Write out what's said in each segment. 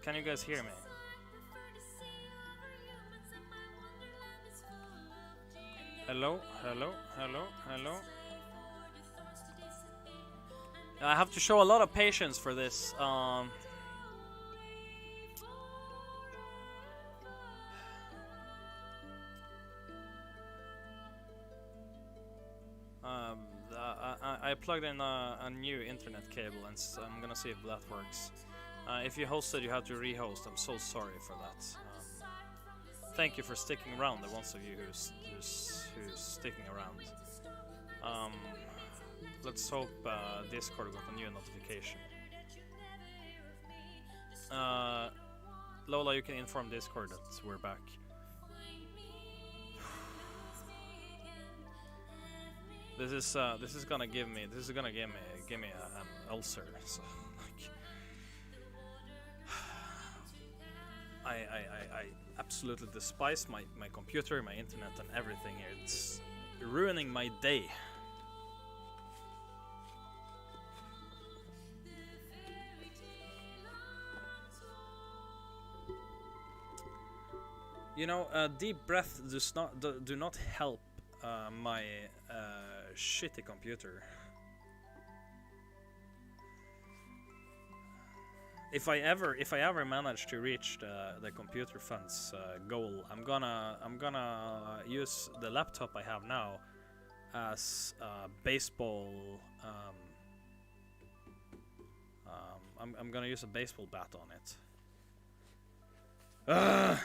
Can you guys hear me? Hello, hello, hello, hello. I have to show a lot of patience for this. I plugged in a new internet cable and I'm gonna see if that works. If you hosted, you have to rehost. I'm so sorry for that. Thank you for sticking around, the ones of you who's sticking around. Let's hope Discord got a new notification. Lola, you can inform Discord that we're back. This is gonna give me an ulcer. So, like, I absolutely despise my computer, my internet, and everything. It's ruining my day. You know, deep breath do not help my shitty computer. If I ever manage to reach the computer funds goal, I'm gonna use the laptop I have now as baseball. I'm gonna use a baseball bat on it. Ugh!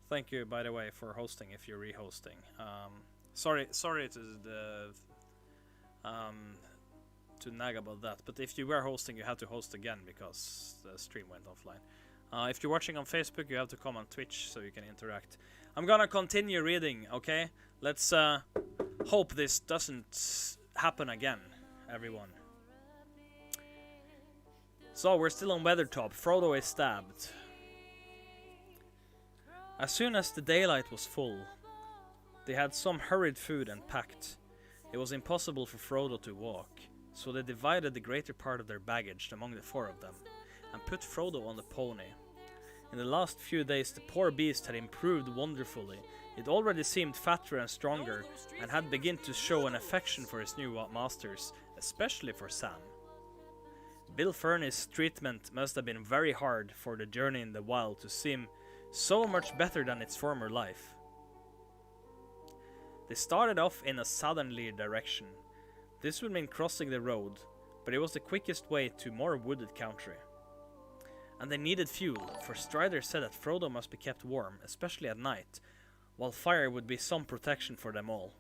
Thank you, by the way, for hosting. If you're rehosting, sorry to nag about that. But if you were hosting, you had to host again because the stream went offline. If you're watching on Facebook, you have to come on Twitch so you can interact. I'm gonna continue reading. Okay, let's hope this doesn't happen again, everyone. So we're still on Weathertop. Frodo is stabbed. As soon as the daylight was full, they had some hurried food and packed. It was impossible for Frodo to walk, so they divided the greater part of their baggage among the four of them, and put Frodo on the pony. In the last few days the poor beast had improved wonderfully. It already seemed fatter and stronger, and had begun to show an affection for his new masters, especially for Sam. Bill Furney's treatment must have been very hard for the journey in the wild to seem so much better than its former life. They started off in a southerly direction. This would mean crossing the road, but it was the quickest way to more wooded country. And they needed fuel, for Strider said that Frodo must be kept warm, especially at night, while fire would be some protection for them all.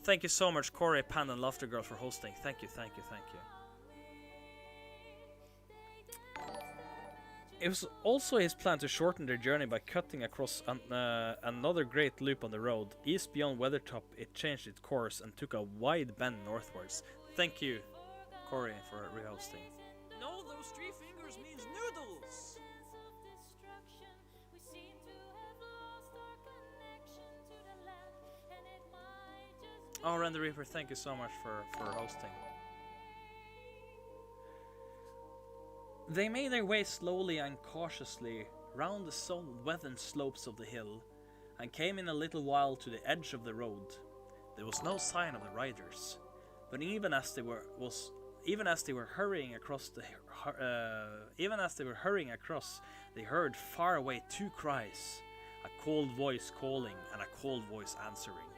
Thank you so much, Corey, Pan, and Laughter Girl, for hosting. Thank you, thank you, thank you. It was also his plan to shorten their journey by cutting across another great loop on the road. East beyond Weathertop, it changed its course and took a wide bend northwards. Thank you, Corey, for rehosting. No, those three fingers means noodles! Oh, Render Reaper, thank you so much for hosting. They made their way slowly and cautiously round the sun-weathered slopes of the hill, and came in a little while to the edge of the road. There was no sign of the riders, but even as they were hurrying across, they heard far away two cries, a cold voice calling and a cold voice answering.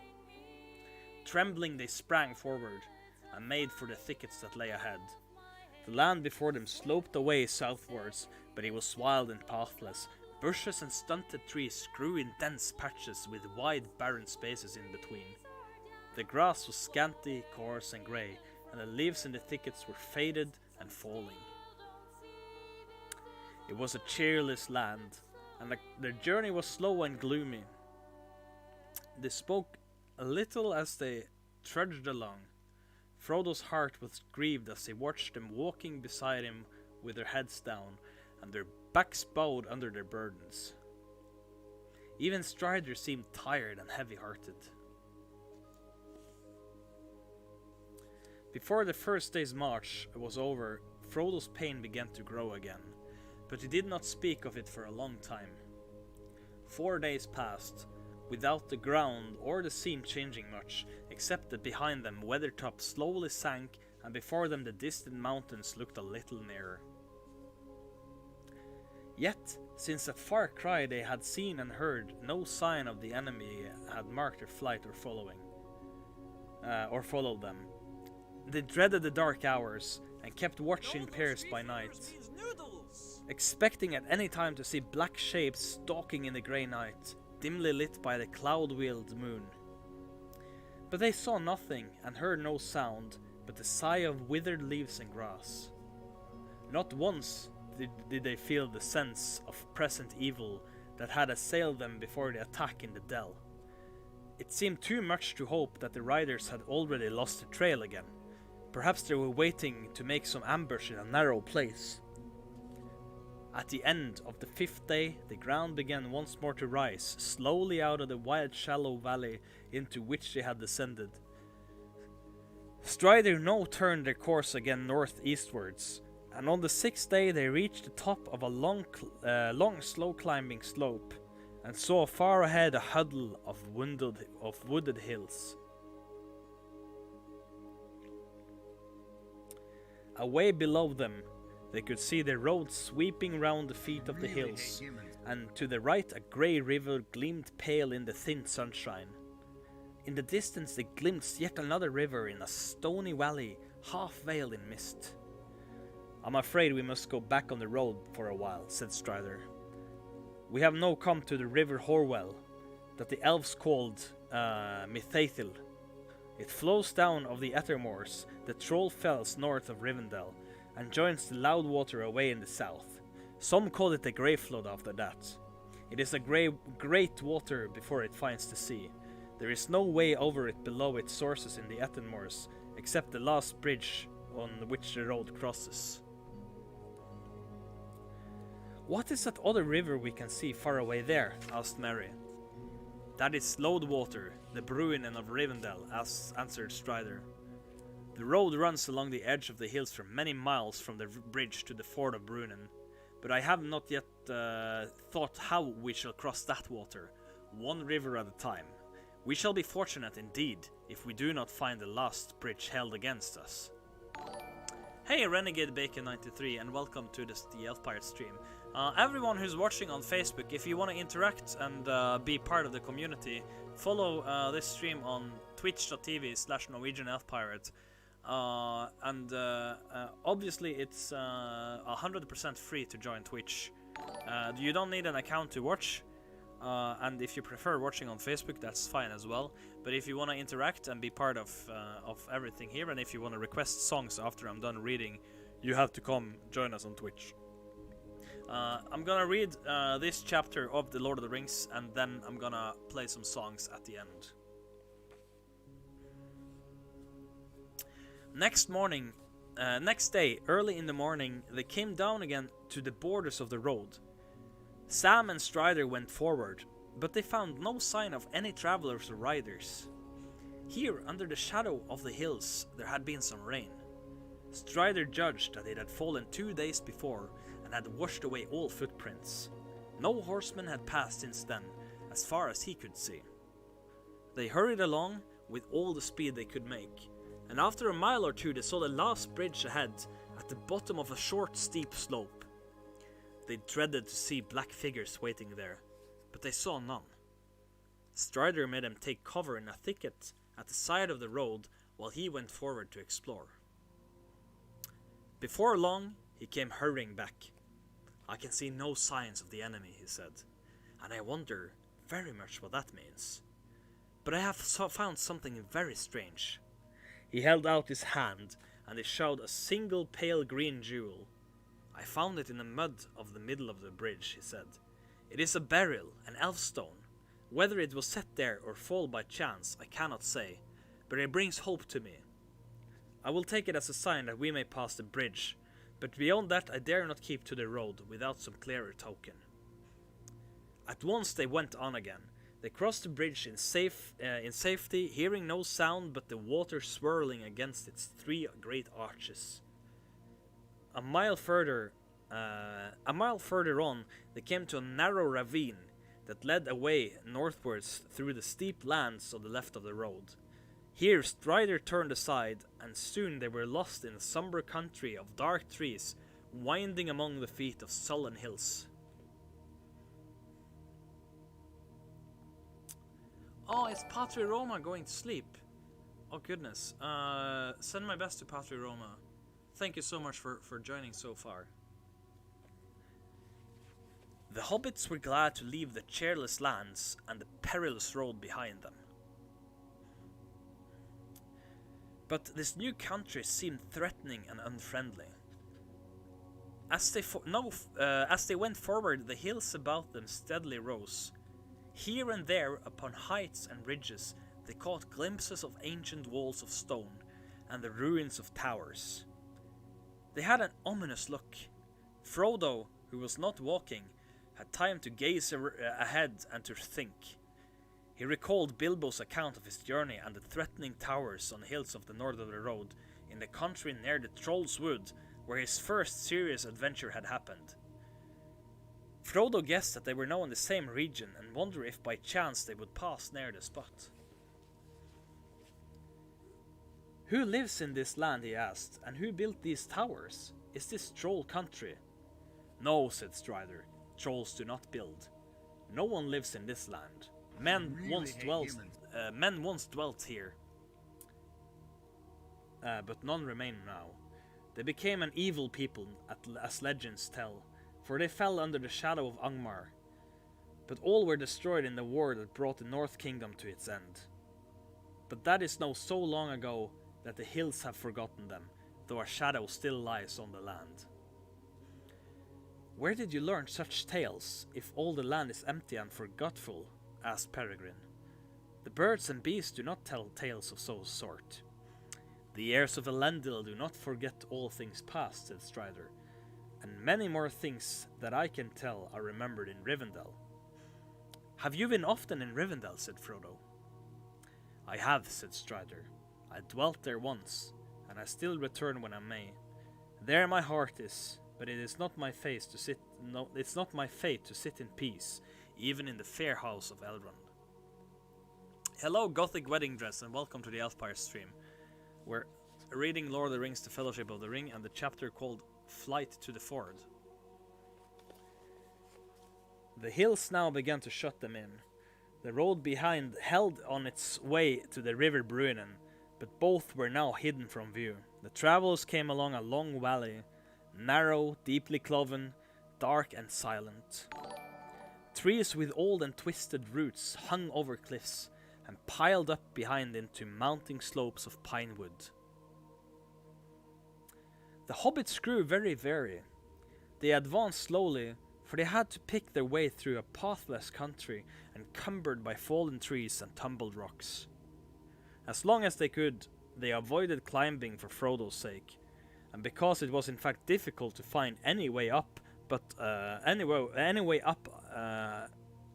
Trembling, they sprang forward and made for the thickets that lay ahead. The land before them sloped away southwards, but it was wild and pathless. Bushes and stunted trees grew in dense patches with wide barren spaces in between. The grass was scanty, coarse and grey, and the leaves in the thickets were faded and falling. It was a cheerless land, and their journey was slow and gloomy. They spoke a little as they trudged along. Frodo's heart was grieved as he watched them walking beside him with their heads down and their backs bowed under their burdens. Even Strider seemed tired and heavy-hearted. Before the first day's march was over, Frodo's pain began to grow again, but he did not speak of it for a long time. 4 days passed, without the ground or the scene changing much, except that behind them Weathertop slowly sank, and before them the distant mountains looked a little nearer. Yet, since that far cry they had seen and heard, no sign of the enemy had marked their flight or followed them. They dreaded the dark hours and kept watch in pairs by night, expecting at any time to see black shapes stalking in the grey night, dimly lit by the cloud-wheeled moon. But they saw nothing and heard no sound but the sigh of withered leaves and grass. Not once did they feel the sense of present evil that had assailed them before the attack in the dell. It seemed too much to hope that the riders had already lost the trail again. Perhaps they were waiting to make some ambush in a narrow place. At the end of the 5th day, the ground began once more to rise, slowly out of the wide shallow valley into which they had descended. Strider now turned their course again northeastwards, and on the 6th day they reached the top of a long slow-climbing slope, and saw far ahead a huddle of wooded hills. Away below them, they could see the road sweeping round the feet of the hills, and to the right a grey river gleamed pale in the thin sunshine. In the distance they glimpsed yet another river in a stony valley, half veiled in mist. "I'm afraid we must go back on the road for a while," said Strider. "We have now come to the river Horwell, that the elves called Mithaithil. It flows down of the Ettermoors, the Troll Fells north of Rivendell, and joins the Loudwater away in the south. Some call it the Grey Flood after that. It is a great water before it finds the sea. There is no way over it below its sources in the Ettermoors, except the last bridge on which the road crosses." "What is that other river we can see far away there?" asked Merry. "That is Loudwater, the Bruinen of Rivendell," answered Strider. "The road runs along the edge of the hills for many miles from the bridge to the ford of Bruinen, but I have not yet thought how we shall cross that water, one river at a time. We shall be fortunate indeed if we do not find the last bridge held against us." Hey, Renegade Bacon 93, and welcome to the Elf Pirate stream. Everyone who's watching on Facebook, if you want to interact and be part of the community, follow this stream on twitch.tv/Norwegian Elf Pirate. Obviously it's 100% free to join Twitch. You don't need an account to watch, and if you prefer watching on Facebook, that's fine as well. But if you want to interact and be part of everything here, and if you want to request songs after I'm done reading, you have to come join us on Twitch. I'm gonna read this chapter of The Lord of the Rings, and then I'm gonna play some songs at the end. Next day, early in the morning, they came down again to the borders of the road. Sam and Strider went forward, but they found no sign of any travelers or riders. Here, under the shadow of the hills, there had been some rain. Strider judged that it had fallen 2 days before, and had washed away all footprints. No horsemen had passed since then, as far as he could see. They hurried along with all the speed they could make, and after a mile or two they saw the last bridge ahead at the bottom of a short, steep slope. They dreaded to see black figures waiting there, but they saw none. Strider made them take cover in a thicket at the side of the road while he went forward to explore. Before long, he came hurrying back. "I can see no signs of the enemy," he said, "and I wonder very much what that means. But I have found something very strange." He held out his hand, and it showed a single pale green jewel. "I found it in the mud of the middle of the bridge," he said. "It is a beryl, an elf stone. Whether it was set there or fall by chance, I cannot say, but it brings hope to me. I will take it as a sign that we may pass the bridge, but beyond that I dare not keep to the road without some clearer token." At once they went on again. They crossed the bridge in safety, hearing no sound but the water swirling against its 3 great arches. A mile further on, they came to a narrow ravine that led away northwards through the steep lands on the left of the road. Here Strider turned aside, and soon they were lost in a somber country of dark trees, winding among the feet of sullen hills. Oh, is Patri Roma going to sleep? Oh goodness. Send my best to Patri Roma. Thank you so much for joining so far. The hobbits were glad to leave the cheerless lands and the perilous road behind them. But this new country seemed threatening and unfriendly. As they went forward, the hills about them steadily rose. Here and there, upon heights and ridges, they caught glimpses of ancient walls of stone and the ruins of towers. They had an ominous look. Frodo, who was not walking, had time to gaze ahead and to think. He recalled Bilbo's account of his journey and the threatening towers on the hills of the north of the road, in the country near the Troll's Wood, where his first serious adventure had happened. Frodo guessed that they were now in the same region and wondered if by chance they would pass near the spot. Who lives in this land, he asked, and who built these towers? Is this troll country? No, said Strider, trolls do not build. No one lives in this land. Men once dwelt here, but none remain now. They became an evil people, as legends tell, for they fell under the shadow of Angmar. But all were destroyed in the war that brought the North Kingdom to its end. But that is now so long ago that the hills have forgotten them, though a shadow still lies on the land. Where did you learn such tales, if all the land is empty and forgetful? Asked Peregrine. The birds and beasts do not tell tales of so sort. The heirs of Elendil do not forget all things past, said Strider, and many more things that I can tell are remembered in Rivendell. Have you been often in Rivendell? Said Frodo. I have, said Strider. I dwelt there once, and I still return when I may. There my heart is, but it is not my fate to sit. No, it's not my fate to sit in peace, even in the fair house of Elrond. Hello, Gothic Wedding Dress, and welcome to the Elfpire stream. We're reading Lord of the Rings: The Fellowship of the Ring, and the chapter called Flight to the Ford. The hills now began to shut them in. The road behind held on its way to the river Bruinen, but both were now hidden from view. The travelers came along a long valley, narrow, deeply cloven, dark and silent. Trees with old and twisted roots hung over cliffs and piled up behind into mounting slopes of pine wood. The hobbits grew very wary. They advanced slowly, for they had to pick their way through a pathless country encumbered by fallen trees and tumbled rocks. As long as they could, they avoided climbing for Frodo's sake, and because it was in fact difficult to find any way up,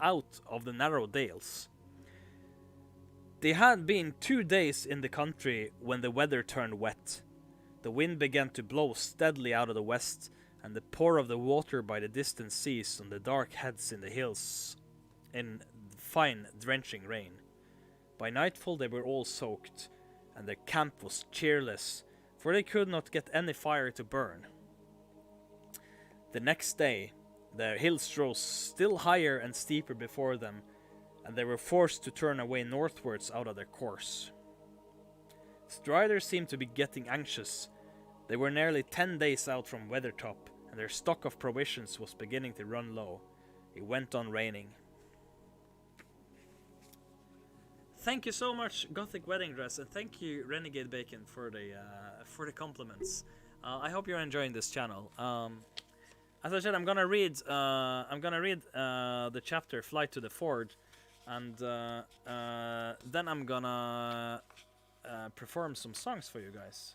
out of the narrow dales. They had been 2 days in the country when the weather turned wet. The wind began to blow steadily out of the west, and the pour of the water by the distant seas on the dark heads in the hills in fine drenching rain. By nightfall they were all soaked, and their camp was cheerless, for they could not get any fire to burn. The next day, the hills rose still higher and steeper before them, and they were forced to turn away northwards out of their course. Strider seemed to be getting anxious. They were nearly 10 days out from Weathertop, and their stock of provisions was beginning to run low. It went on raining. Thank you so much, Gothic Wedding Dress, and thank you, Renegade Bacon, for the compliments. I hope you're enjoying this channel. As I said, I'm gonna read the chapter "Flight to the Ford," and then I'm gonna perform some songs for you guys.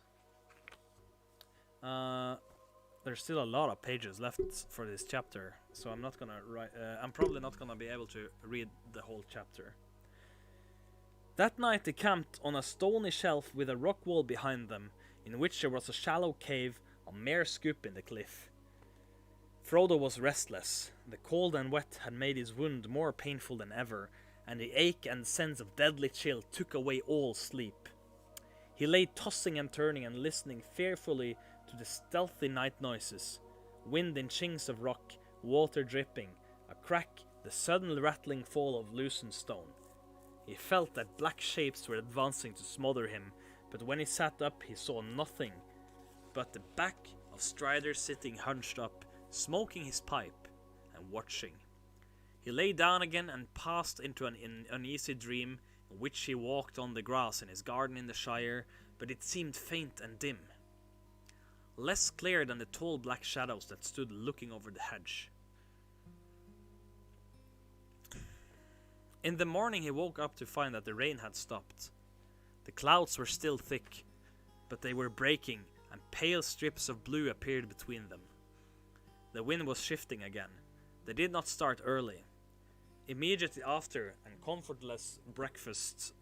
there's still a lot of pages left for this chapter, so I'm not gonna write. I'm probably not gonna be able to read the whole chapter. That night they camped on a stony shelf with a rock wall behind them, in which there was a shallow cave, a mere scoop in the cliff. Frodo was restless. The cold and wet had made his wound more painful than ever, and the ache and sense of deadly chill took away all sleep. He lay tossing and turning and listening fearfully to the stealthy night noises, wind in chinks of rock, water dripping, a crack, the sudden rattling fall of loosened stone. He felt that black shapes were advancing to smother him, but when he sat up he saw nothing but the back of Strider sitting hunched up, smoking his pipe and watching. He lay down again and passed into an uneasy dream in which he walked on the grass in his garden in the Shire, but it seemed faint and dim, less clear than the tall black shadows that stood looking over the hedge. In the morning he woke up to find that the rain had stopped. The clouds were still thick, but they were breaking, and pale strips of blue appeared between them. The wind was shifting again. They did not start early. Immediately after an comfortless breakfast,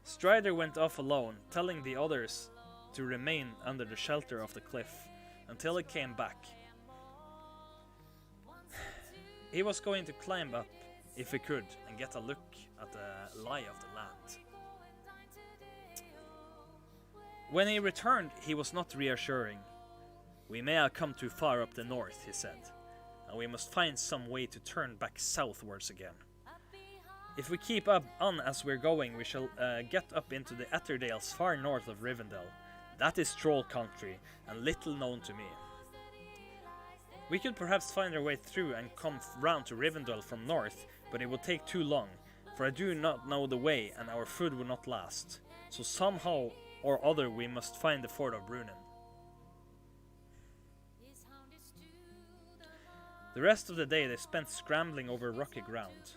Strider went off alone, telling the others to remain under the shelter of the cliff until he came back. He was going to climb up, if he could, and get a look at the lie of the land. When he returned, he was not reassuring. "We may have come too far up the north," he said, "and we must find some way to turn back southwards again. If we keep on as we're going, we shall get up into the Etterdales far north of Rivendell. That is troll country, and little known to me. We could perhaps find our way through and come round to Rivendell from north, but it would take too long, for I do not know the way, and our food will not last. So somehow or other we must find the ford of Brunnen." The rest of the day they spent scrambling over rocky ground.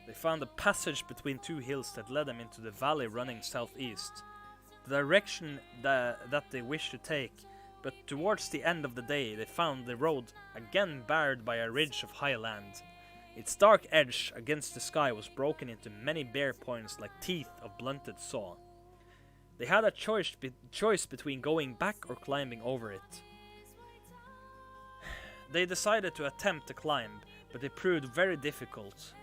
They found a passage between two hills that led them into the valley running southeast, the direction that they wished to take, but towards the end of the day they found the road again barred by a ridge of high land. Its dark edge against the sky was broken into many bare points like teeth of blunted saw. They had a choice between going back or climbing over it. They decided to attempt the climb, but it proved very difficult.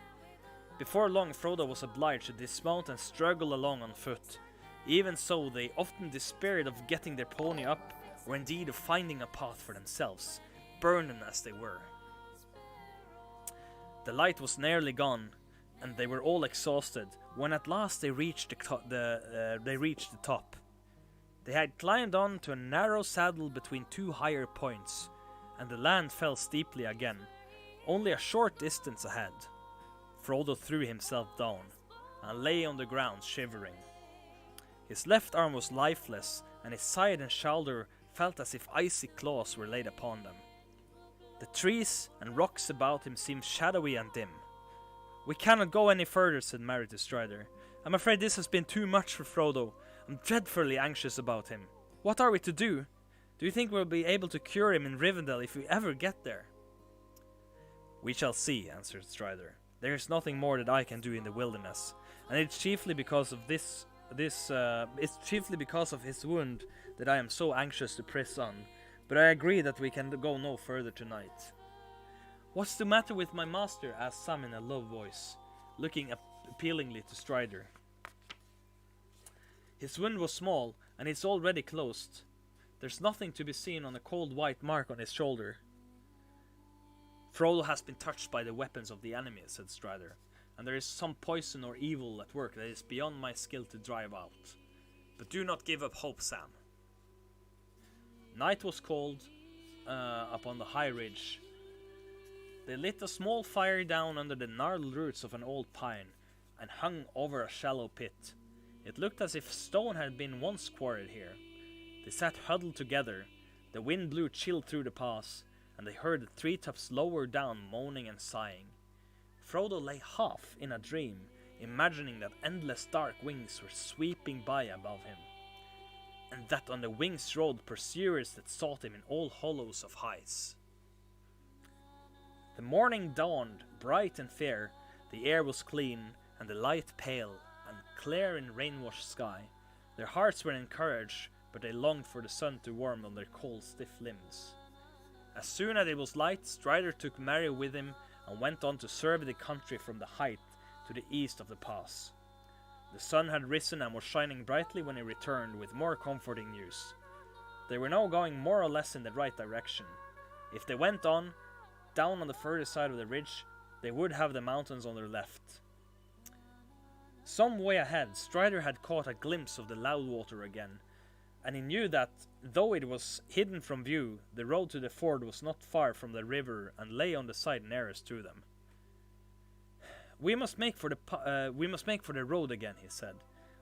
Before long Frodo was obliged to dismount and struggle along on foot. Even so, they often despaired of getting their pony up, or indeed of finding a path for themselves, burdened as they were. The light was nearly gone, and they were all exhausted, when at last they reached the top. They had climbed on to a narrow saddle between two higher points, and the land fell steeply again, only a short distance ahead. Frodo threw himself down, and lay on the ground shivering. His left arm was lifeless, and his side and shoulder felt as if icy claws were laid upon them. The trees and rocks about him seemed shadowy and dim. "We cannot go any further," said Merry to Strider. "I'm afraid this has been too much for Frodo. I'm dreadfully anxious about him. What are we to do? Do you think we'll be able to cure him in Rivendell if we ever get there?" "We shall see," answered Strider. "There is nothing more that I can do in the wilderness, and it's chiefly because of his wound that I am so anxious to press on. But I agree that we can go no further tonight." "What's the matter with my master?" asked Sam in a low voice, looking appealingly to Strider. "His wound was small, and it's already closed. There's nothing to be seen on a cold white mark on his shoulder." "Frodo has been touched by the weapons of the enemy," said Strider, "and there is some poison or evil at work that is beyond my skill to drive out. But do not give up hope, Sam." Night was cold upon the high ridge. They lit a small fire down under the gnarled roots of an old pine, and hung over a shallow pit. It looked as if stone had been once quarried here. They sat huddled together. The wind blew chill through the pass, and they heard the treetops lower down moaning and sighing. Frodo lay half in a dream, imagining that endless dark wings were sweeping by above him. And and that on the wings rode pursuers that sought him in all hollows of heights. The morning dawned, bright and fair, the air was clean, and the light pale, and clear in rain-washed sky. Their hearts were encouraged, but they longed for the sun to warm on their cold, stiff limbs. As soon as it was light, Strider took Merry with him, and went on to survey the country from the height to the east of the pass. The sun had risen and was shining brightly when he returned with more comforting news. They were now going more or less in the right direction. If they went on, down on the further side of the ridge, they would have the mountains on their left. Some way ahead, Strider had caught a glimpse of the Loudwater again, and he knew that, though it was hidden from view, the road to the ford was not far from the river and lay on the side nearest to them. We must make for the road again, he said.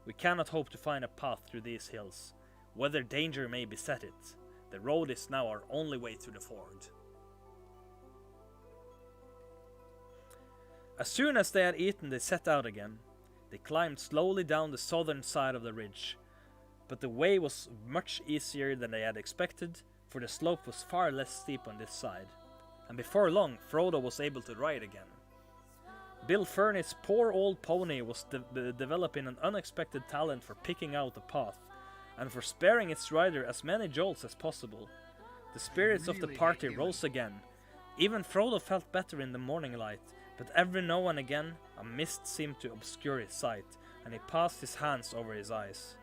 We cannot hope to find a path through these hills. Whether danger may beset it, the road is now our only way to the ford. As soon as they had eaten, they set out again. They climbed slowly down the southern side of the ridge, but the way was much easier than they had expected, for the slope was far less steep on this side, and before long Frodo was able to ride again. Bill Furney's poor old pony was developing an unexpected talent for picking out the path, and for sparing its rider as many jolts as possible. The spirits of the party rose again. Even Frodo felt better in the morning light, but every now and again a mist seemed to obscure his sight, and he passed his hands over his eyes.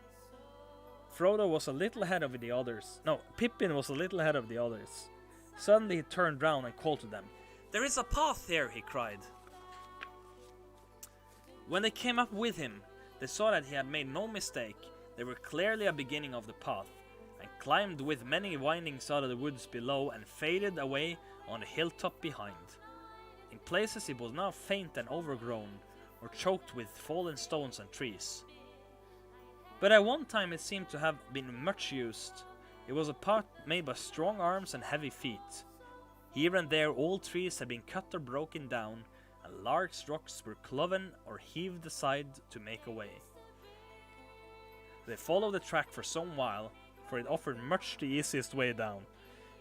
Frodo was a little ahead of the others. No, Pippin was a little ahead of the others. Suddenly he turned round and called to them. "There is a path here," he cried. When they came up with him, they saw that he had made no mistake. They were clearly a beginning of the path, and climbed with many windings out of the woods below and faded away on the hilltop behind. In places it was now faint and overgrown, or choked with fallen stones and trees. But at one time it seemed to have been much used. It was a path made by strong arms and heavy feet. Here and there old trees had been cut or broken down, and large rocks were cloven or heaved aside to make a way. They followed the track for some while, for it offered much the easiest way down.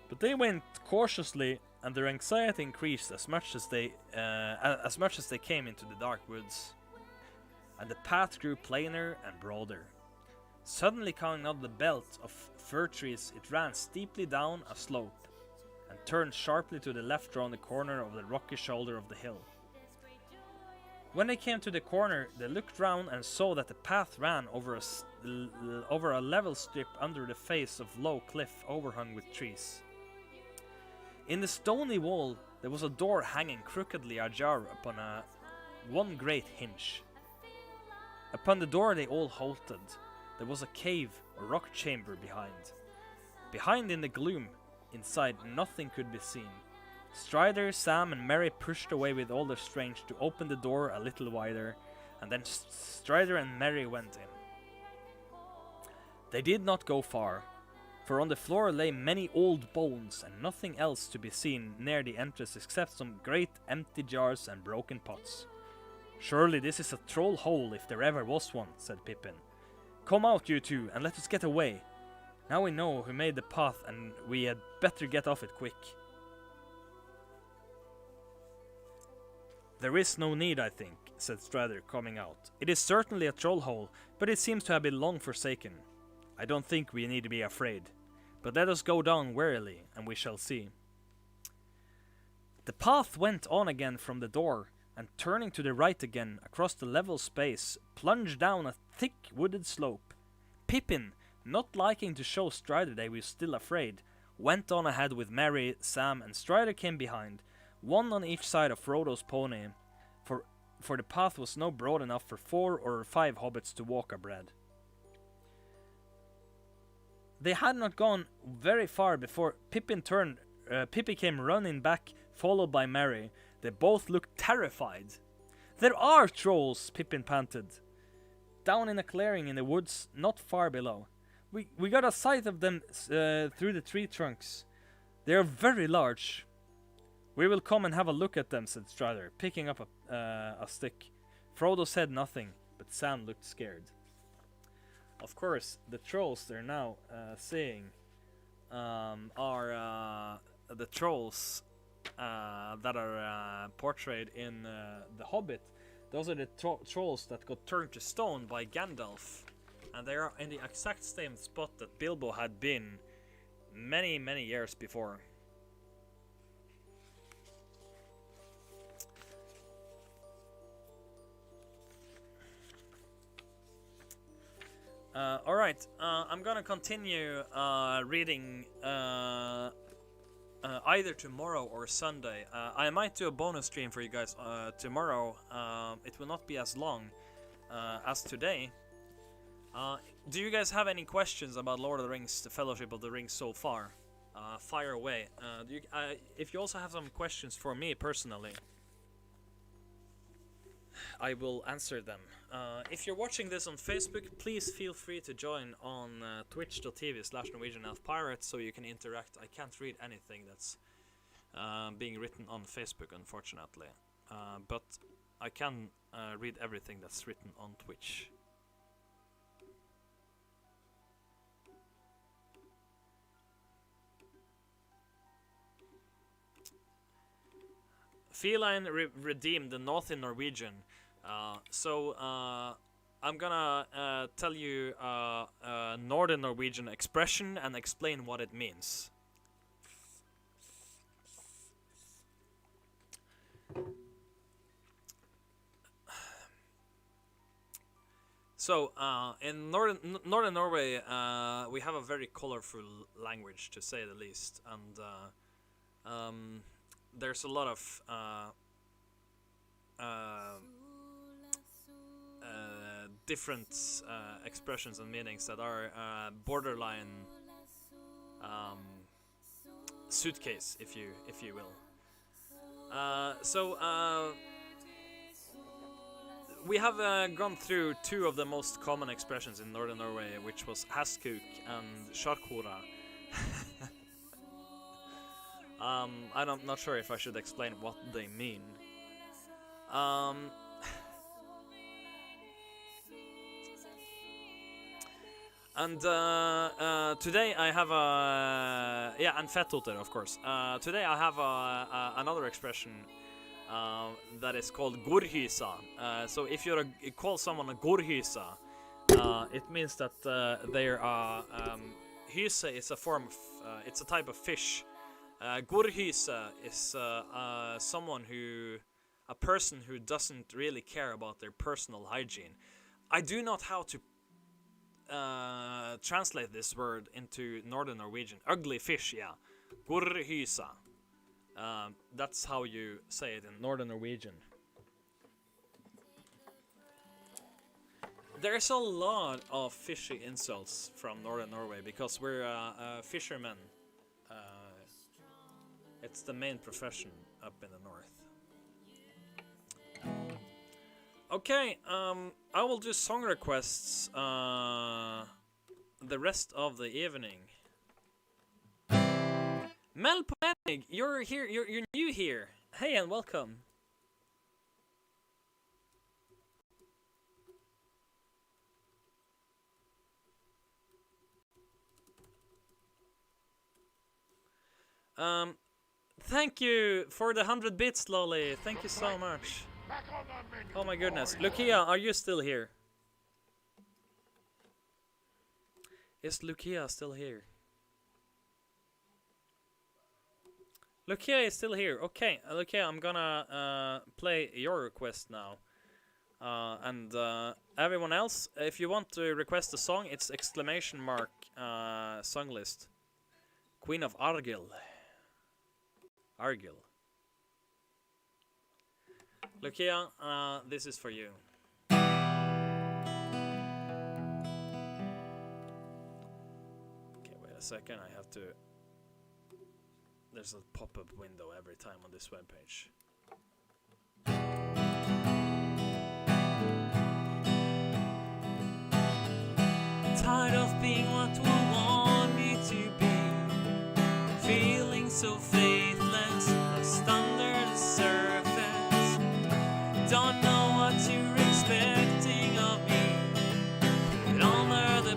But they went cautiously, and their anxiety increased as much as they came into the dark woods. And the path grew plainer and broader. Suddenly coming out of the belt of fir trees, it ran steeply down a slope, and turned sharply to the left round the corner of the rocky shoulder of the hill. When they came to the corner, they looked round and saw that the path ran over a level strip under the face of low cliff overhung with trees. In the stony wall there was a door hanging crookedly ajar upon one great hinge. Upon the door they all halted. There was a cave or rock chamber behind. Behind in the gloom, inside nothing could be seen. Strider, Sam and Merry pushed away with all their strength to open the door a little wider, and then Strider and Merry went in. They did not go far, for on the floor lay many old bones and nothing else to be seen near the entrance except some great empty jars and broken pots. "Surely this is a troll hole if there ever was one," said Pippin. "Come out, you two, and let us get away. Now we know who made the path, and we had better get off it quick." "There is no need, I think," said Strider, coming out. "It is certainly a troll hole, but it seems to have been long forsaken. I don't think we need to be afraid. But let us go down warily, and we shall see." The path went on again from the door, and turning to the right again, across the level space, plunged down a thick wooded slope. Pippin, not liking to show Strider they were still afraid, went on ahead with Merry, Sam, and Strider came behind, one on each side of Frodo's pony, for the path was now broad enough for 4 or 5 hobbits to walk abread. They had not gone very far before Pippin came running back, followed by Merry. They both looked terrified. "There are trolls!" Pippin panted. "Down in a clearing in the woods, not far below. We got a sight of them through the tree trunks. They are very large." "We will come and have a look at them," said Strider, picking up a stick. Frodo said nothing, but Sam looked scared. Of course, the trolls they're now seeing are the trolls that are portrayed in The Hobbit. Those are the trolls that got turned to stone by Gandalf, and they are in the exact same spot that Bilbo had been many, many years before. Alright, I'm gonna continue reading either tomorrow or Sunday. I might do a bonus stream for you guys tomorrow. It will not be as long as today. Do you guys have any questions about Lord of the Rings, the Fellowship of the Ring so far? Fire away. If you also have some questions for me personally, I will answer them. If you're watching this on Facebook, please feel free to join on twitch.tv/NorwegianElfPirate so you can interact. I can't read anything that's being written on Facebook, unfortunately. But I can read everything that's written on Twitch. Feline redeemed the North in Norwegian. So I'm gonna tell you a Northern Norwegian expression and explain what it means. So in Northern Norway, we have a very colorful language, to say the least, and there's a lot of different expressions and meanings that are borderline suitcase, if you will. We have gone through two of the most common expressions in Northern Norway, which was haskuk and sjarkora. I'm not sure if I should explain what they mean. And today I have and fettoter, of course. Today I have another expression that is called gorhysa. So if you call someone a gorhysa, it means that they're hyse is a form of it's a type of fish. Gorhyse is a person who doesn't really care about their personal hygiene. I do not know how to translate this word into Northern Norwegian. Ugly fish, yeah. Gorhyse. That's how you say it in Northern Norwegian. There's a lot of fishy insults from Northern Norway because we're fishermen. It's the main profession up in the north. Okay, I will do song requests the rest of the evening. Mel Poenig, you're here. You're new here. Hey and welcome. Thank you for the 100 bits, Lolly. Thank you so much. Oh my goodness. Lucia, are you still here? Is Lucia still here? Lucia is still here. Okay, Lucia, I'm gonna play your request now. And everyone else, if you want to request a song, it's ! Songlist. Queen of Argyll. Argyll. Lucia, this is for you. Okay, wait a second, I have to... There's a pop-up window every time on this webpage. Tired of being what we want me to be, feeling so faithless, lost under the surface. Don't know what you're expecting of me, but under the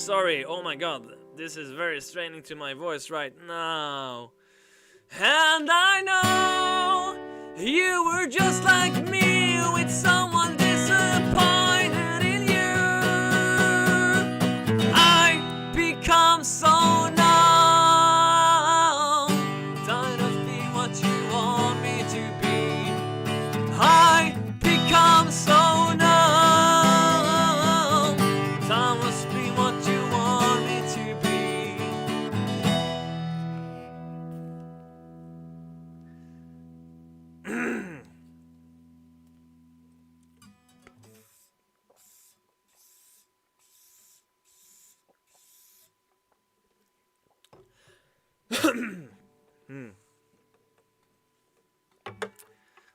Sorry, oh my god, this is very straining to my voice right now. And I know you were just like me, with someone disappointed in you. I become so numb, tired of being what you want me to be. I become so numb, time must be what you want me to be.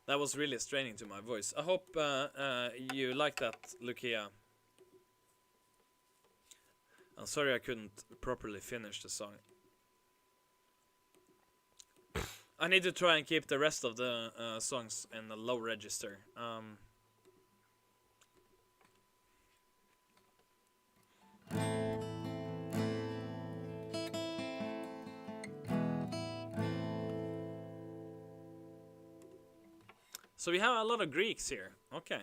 That was really straining to my voice. I hope you like that, Lucia. I'm sorry I couldn't properly finish the song. I need to try and keep the rest of the songs in the low register. So we have a lot of Greeks here. Okay.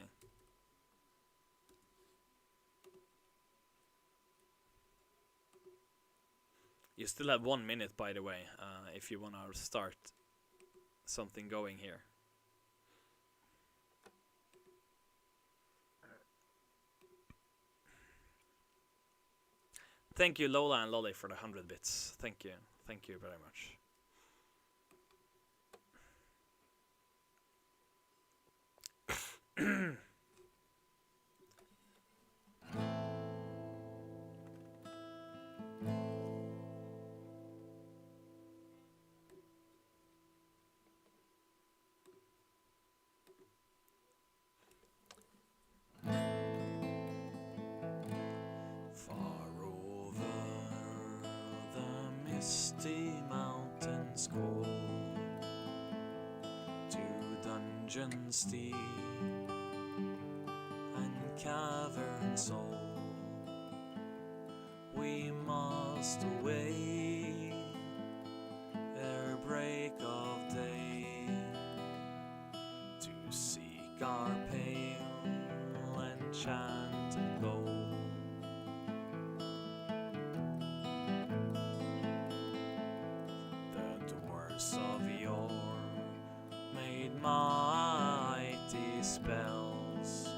You still have 1 minute, by the way, if you want to start something going here. Thank you, Lola and Lolly, for the 100 bits. Thank you. Thank you very much. Far over the misty mountains go, to dungeons deep and caverns old, we must away ere break of day, to seek our pale enchanted gold. The dwarfs of yore made mighty spells,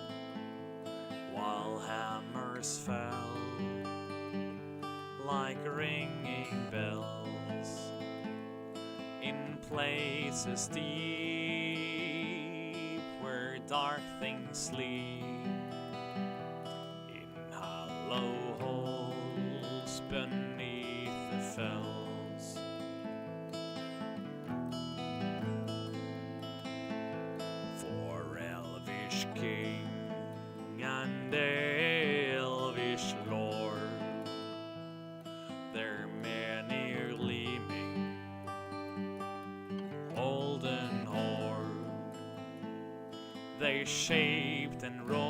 while hammers fell like ringing bells in places deep where dark things sleep, in hollow holes beneath the fells. For elvish king and elvish lord, their many gleaming olden horde, they shaped and wrought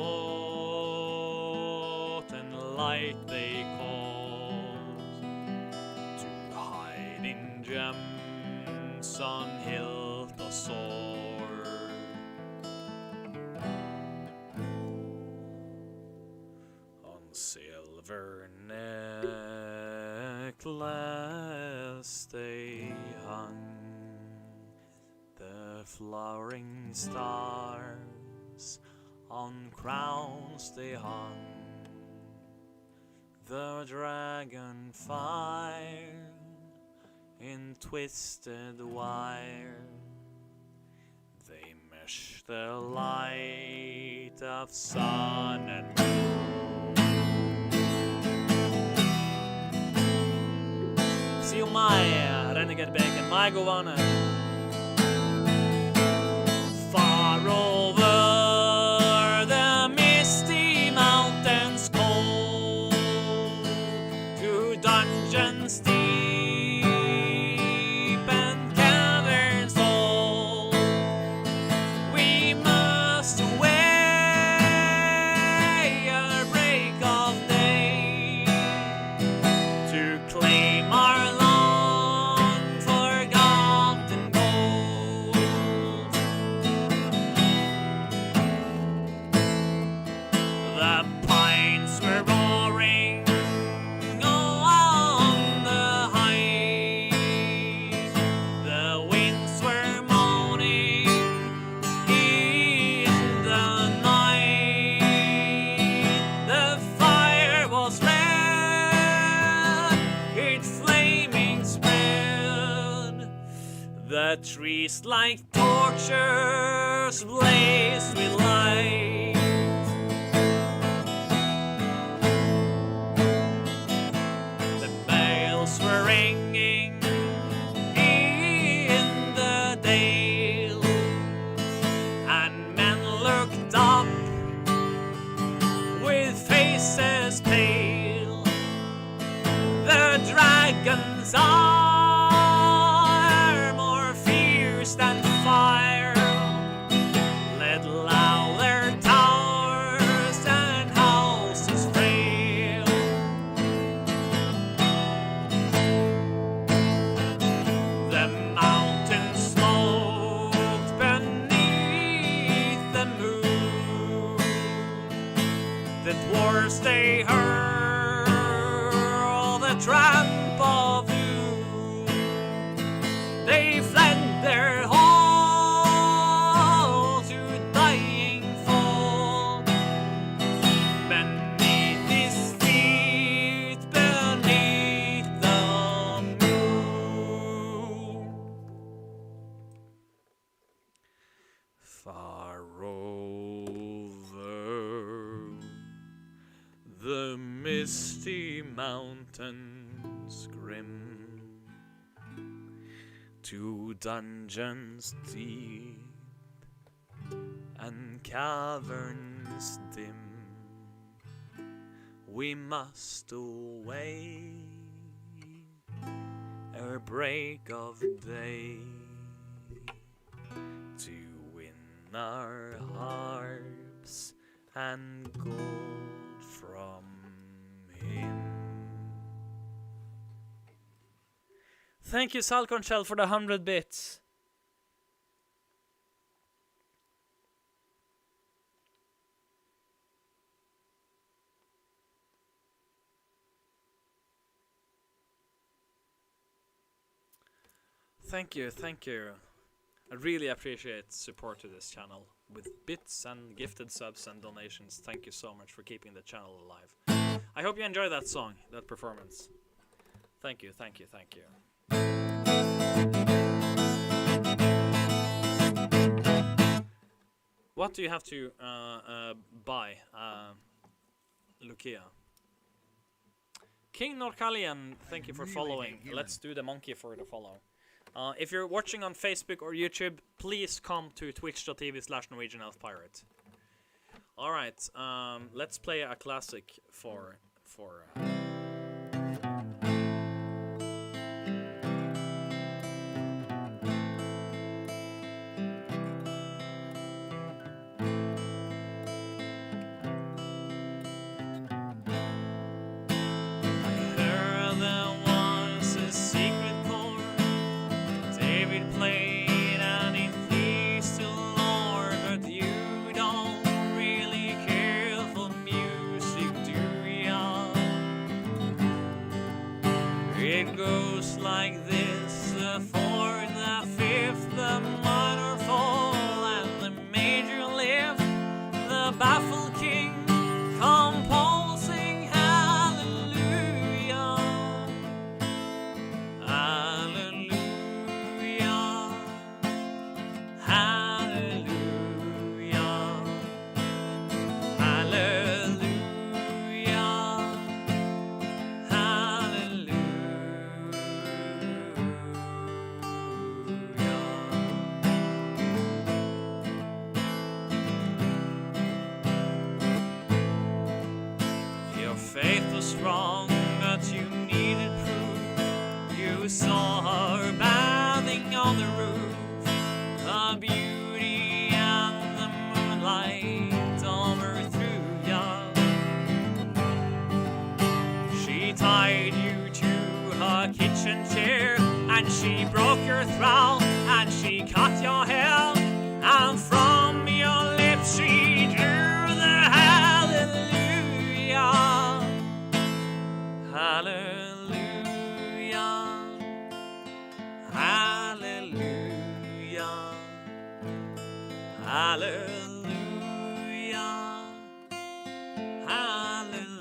and light they called, to hide in gems on hilt or sword. On silver necklace they hung the flowering stars, on crowns they hung the dragon fire in twisted wire. They mesh the light of sun and moon. See my renegade bacon, my Govana. Far over the misty mountains cold, to dungeons deep and caverns old, we must away ere break of day, trees like torches blaze with light. The bells were ringing in the dale, and men looked up with faces pale. The dragon's arm, more fierce than fire, led louder towers and houses frail. The mountains sloped beneath the moon. The dwarves they heard the tramp of doom. They fled their hall to dying fall. Beneath his feet, beneath the moon. Far over the misty mountains grim, to dungeons deep and caverns dim, we must away ere break of day, to win our harps and gold from him. Thank you, Salcon Shell, for the 100 bits. Thank you, thank you. I really appreciate support to this channel with bits and gifted subs and donations. Thank you so much for keeping the channel alive. I hope you enjoyed that song, that performance. Thank you, thank you, thank you. What do you have to buy, Lucia? King Norkalian, thank you for following. Let's do the monkey for the follow. If you're watching on Facebook or YouTube, please come to twitch.tv/NorwegianElfPirate. Alright, let's play a classic for It goes like this: the fourth, the fifth, the minor fall, and the major lift. The baffled king composing hallelujah, hallelujah, hallelujah, faith was strong, but you needed proof. You saw her bathing on the roof, the beauty and the moonlight overthrew ya. She tied you to her kitchen chair, and she broke your throat, and she cut your hair, and from your lips she drew the hallelujah. Hallelujah, hallelujah, hallelujah, hallelujah.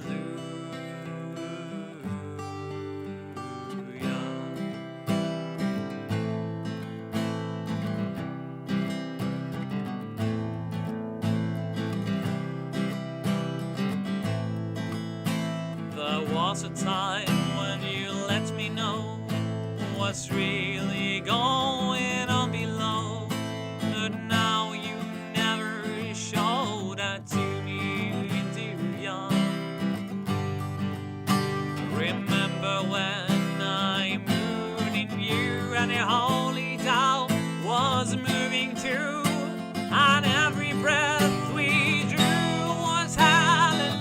was a time when you let me know what's really going on below. But now you never show that to me, do ya? Remember when I moved in you and the holy doubt was moving too, and every breath we drew was hallelujah,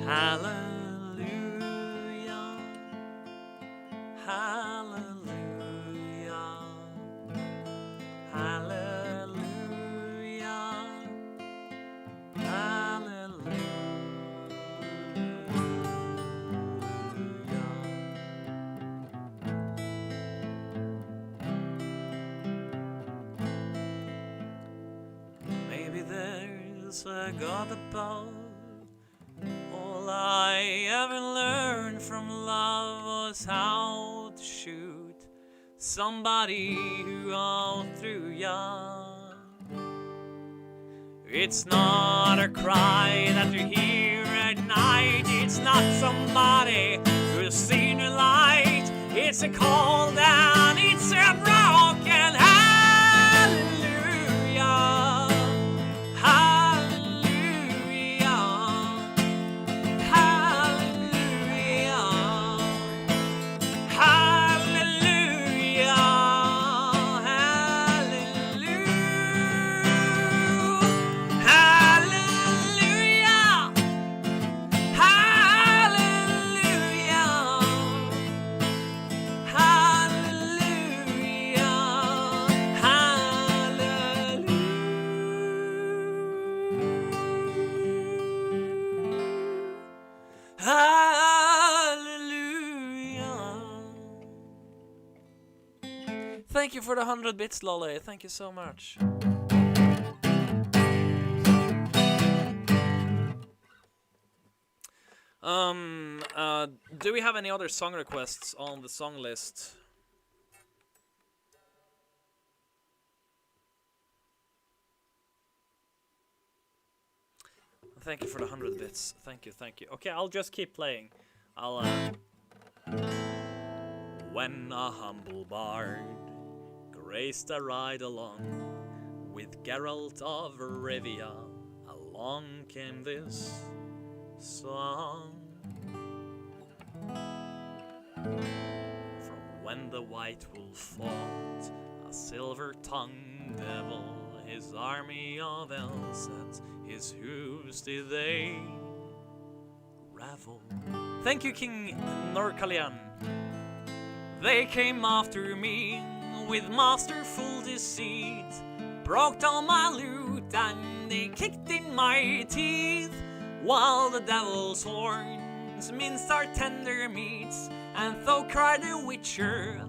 hallelujah, hallelujah, hallelujah, hallelujah. Maybe there's a God above. All I ever learned from love was how to shoot somebody who outthrew ya. It's not a cry that you hear at night. It's not somebody who's seen a light. It's a call down. It's a broken hallelujah. Hallelujah. Hallelujah. Hallelujah. Thank you for the 100 bits, Lolly. Thank you so much. Do we have any other song requests on the song list? Thank you for the 100 bits. Thank you, thank you. Okay, I'll just keep playing. I'll, When a humble bard graced a ride along with Geralt of Rivia, along came this song. From when the White Wolf fought a silver-tongued devil, his army of elves at his hooves did they ravel. Thank you, King Norkalian. They came after me with masterful deceit, broke all my loot and they kicked in my teeth, while the devil's horns minced our tender meats, and though cried the witcher,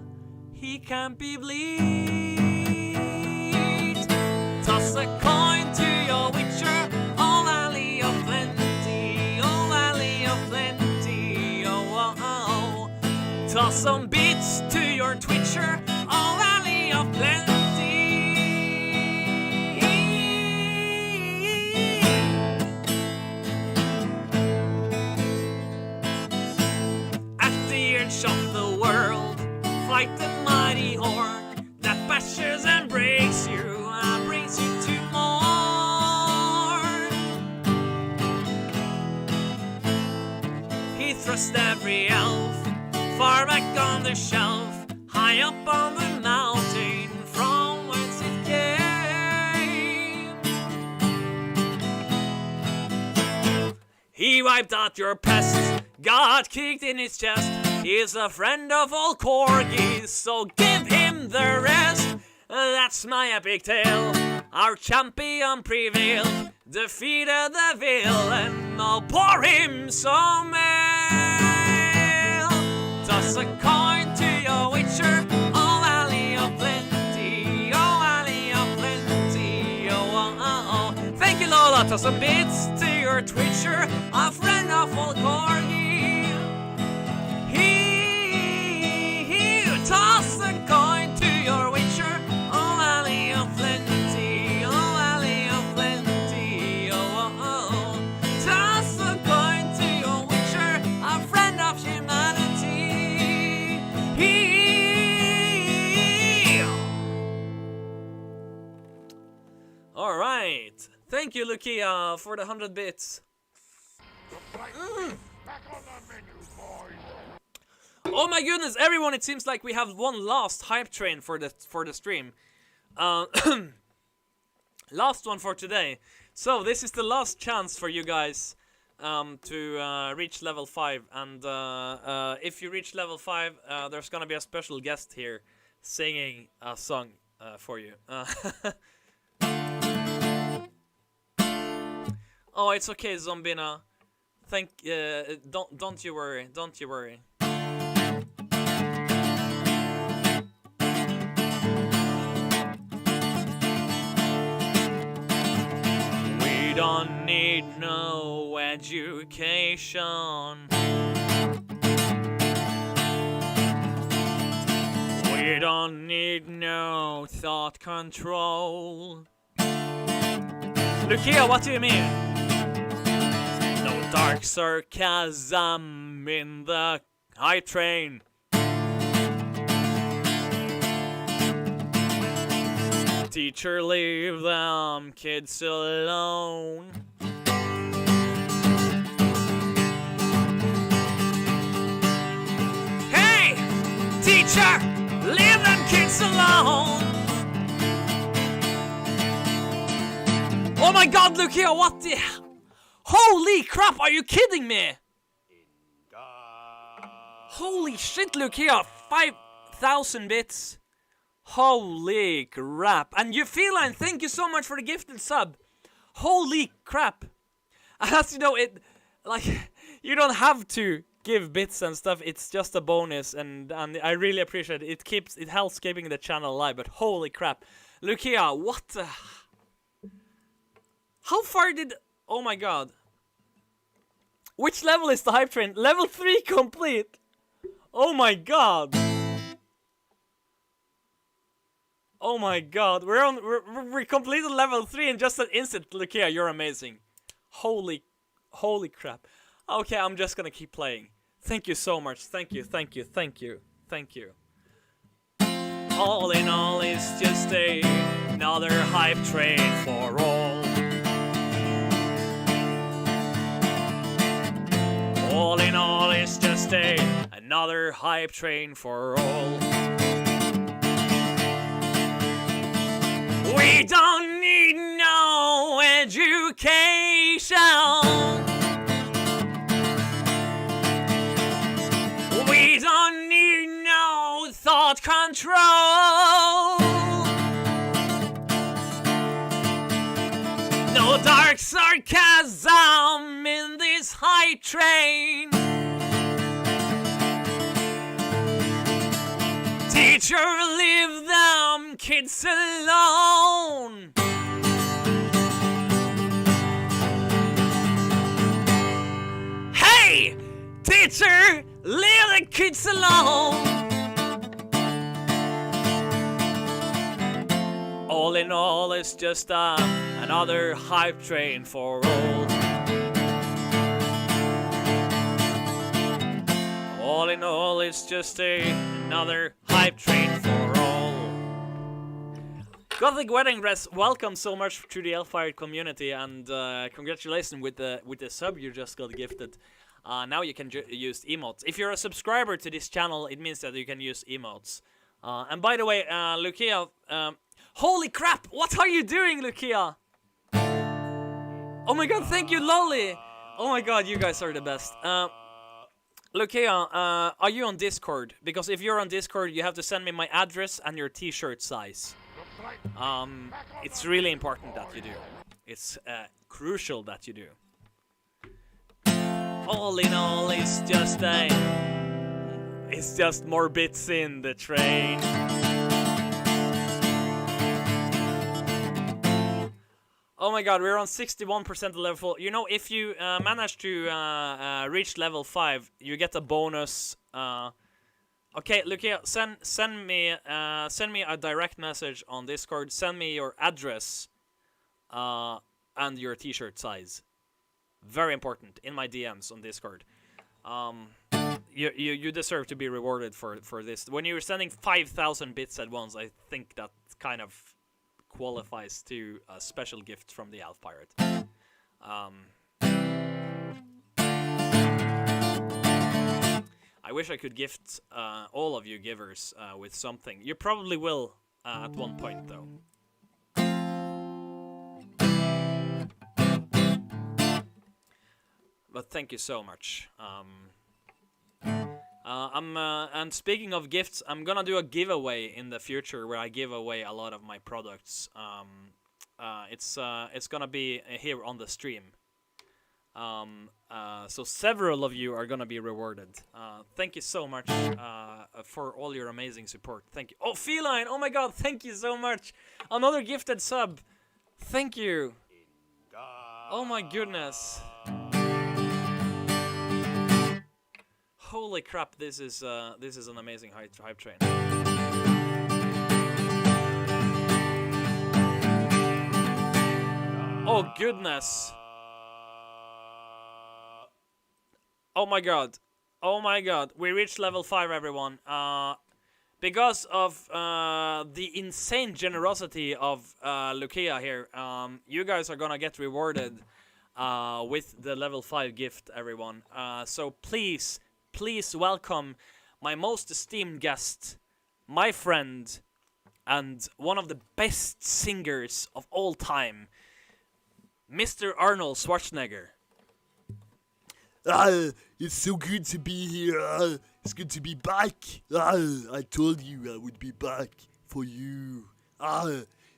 he can't be bleed. Toss a coin to your witcher, oh valley of plenty, oh valley of plenty, oh, oh, oh. Toss some bits to your twitcher, oh valley of plenty. At the edge of the world, fight the mighty horde that bashes and breaks you and brings you to more. He thrust every elf far back on the shelf, high up on the mountain from whence it came. He wiped out your pest, got kicked in his chest. He's a friend of all corgis, so give him the rest. That's my epic tale. Our champion prevailed, defeated the villain. I'll pour him some ale. Toss a coin to your witcher, oh valley of plenty, oh valley of plenty, oh, oh, oh, oh. Thank you, Lola. Toss some bits to your twitcher, a friend of all corgi. He toss a coin to your witcher, oh valley of plenty, oh valley of plenty, oh, oh, oh. Toss a coin Alright. Thank you, Lukia, for the 100 bits. Oh my goodness, everyone, it seems like we have one last hype train for the stream. Last one for today. So this is the last chance for you guys to reach level 5, and if you reach level 5, there's gonna be a special guest here singing a song for you. Oh, it's okay, Zombina. Don't you worry, don't you worry. We don't need no education. We don't need no thought control. Lukia, what do you mean? No dark sarcasm in the hype train. Teacher, leave them kids alone. Hey, teacher, leave them kids alone. Oh my god, Lukia, what the... Holy crap, are you kidding me? Holy shit, Lukia, 5,000 bits. Holy crap. And you Feline, thank you so much for the gifted sub. Holy crap. As you know, it, like, you don't have to give bits and stuff, it's just a bonus, and I really appreciate it. It helps keeping the channel alive, but holy crap. Lukia, what the... How far did... Oh my god. Which level is the hype train? Level 3 complete. Oh my god. Oh my god. We completed level 3 in just an instant. Lukia, you're amazing. Holy crap. Okay, I'm just gonna keep playing. Thank you so much. Thank you. All in all, it's just another hype train for all. All in all, it's just another hype train for all. We don't need no education. We don't need no thought control. No dark sarcasm in this hype train. Teacher, leave them kids alone. Hey, teacher, leave the kids alone. All in all, it's just another hype train for all. All in all, it's just another hype train for all. Gothic Wedding Dress, welcome so much to the Elfire community, and congratulations with the sub you just got gifted. Now you can use emotes. If you're a subscriber to this channel, it means that you can use emotes. And by the way, Lukia, holy crap! What are you doing, Lukia? Oh my god, thank you, Lolly! Oh my god, you guys are the best. Lukia, are you on Discord? Because if you're on Discord, you have to send me my address and your t-shirt size. It's really important that you do. It's crucial that you do. All in all, it's just more bits in the train. Oh my god, we're on 61% level. You know, if you manage to reach level 5, you get a bonus. Okay, look here. Send me a direct message on Discord. Send me your address and your t-shirt size. Very important in my DMs on Discord. You deserve to be rewarded for this. When you're sending 5,000 bits at once, I think that's kind of qualifies to a special gift from the Elf Pirate. I wish I could gift all of you givers with something. You probably will at one point, though. But thank you so much. And speaking of gifts, I'm gonna do a giveaway in the future where I give away a lot of my products. It's gonna be here on the stream. So several of you are gonna be rewarded. Thank you so much for all your amazing support. Thank you. Oh, Feline! Oh my God! Thank you so much. Another gifted sub. Thank you. Oh my goodness. Holy crap! This is an amazing hype train. Oh goodness. Oh my god. Oh my god. We reached level 5, everyone. Because of the insane generosity of Lucia here, you guys are gonna get rewarded with the level 5 gift, everyone. So please welcome my most esteemed guest, my friend, and one of the best singers of all time, Mr. Arnold Schwarzenegger. It's so good to be here. It's good to be back. I told you I would be back for you.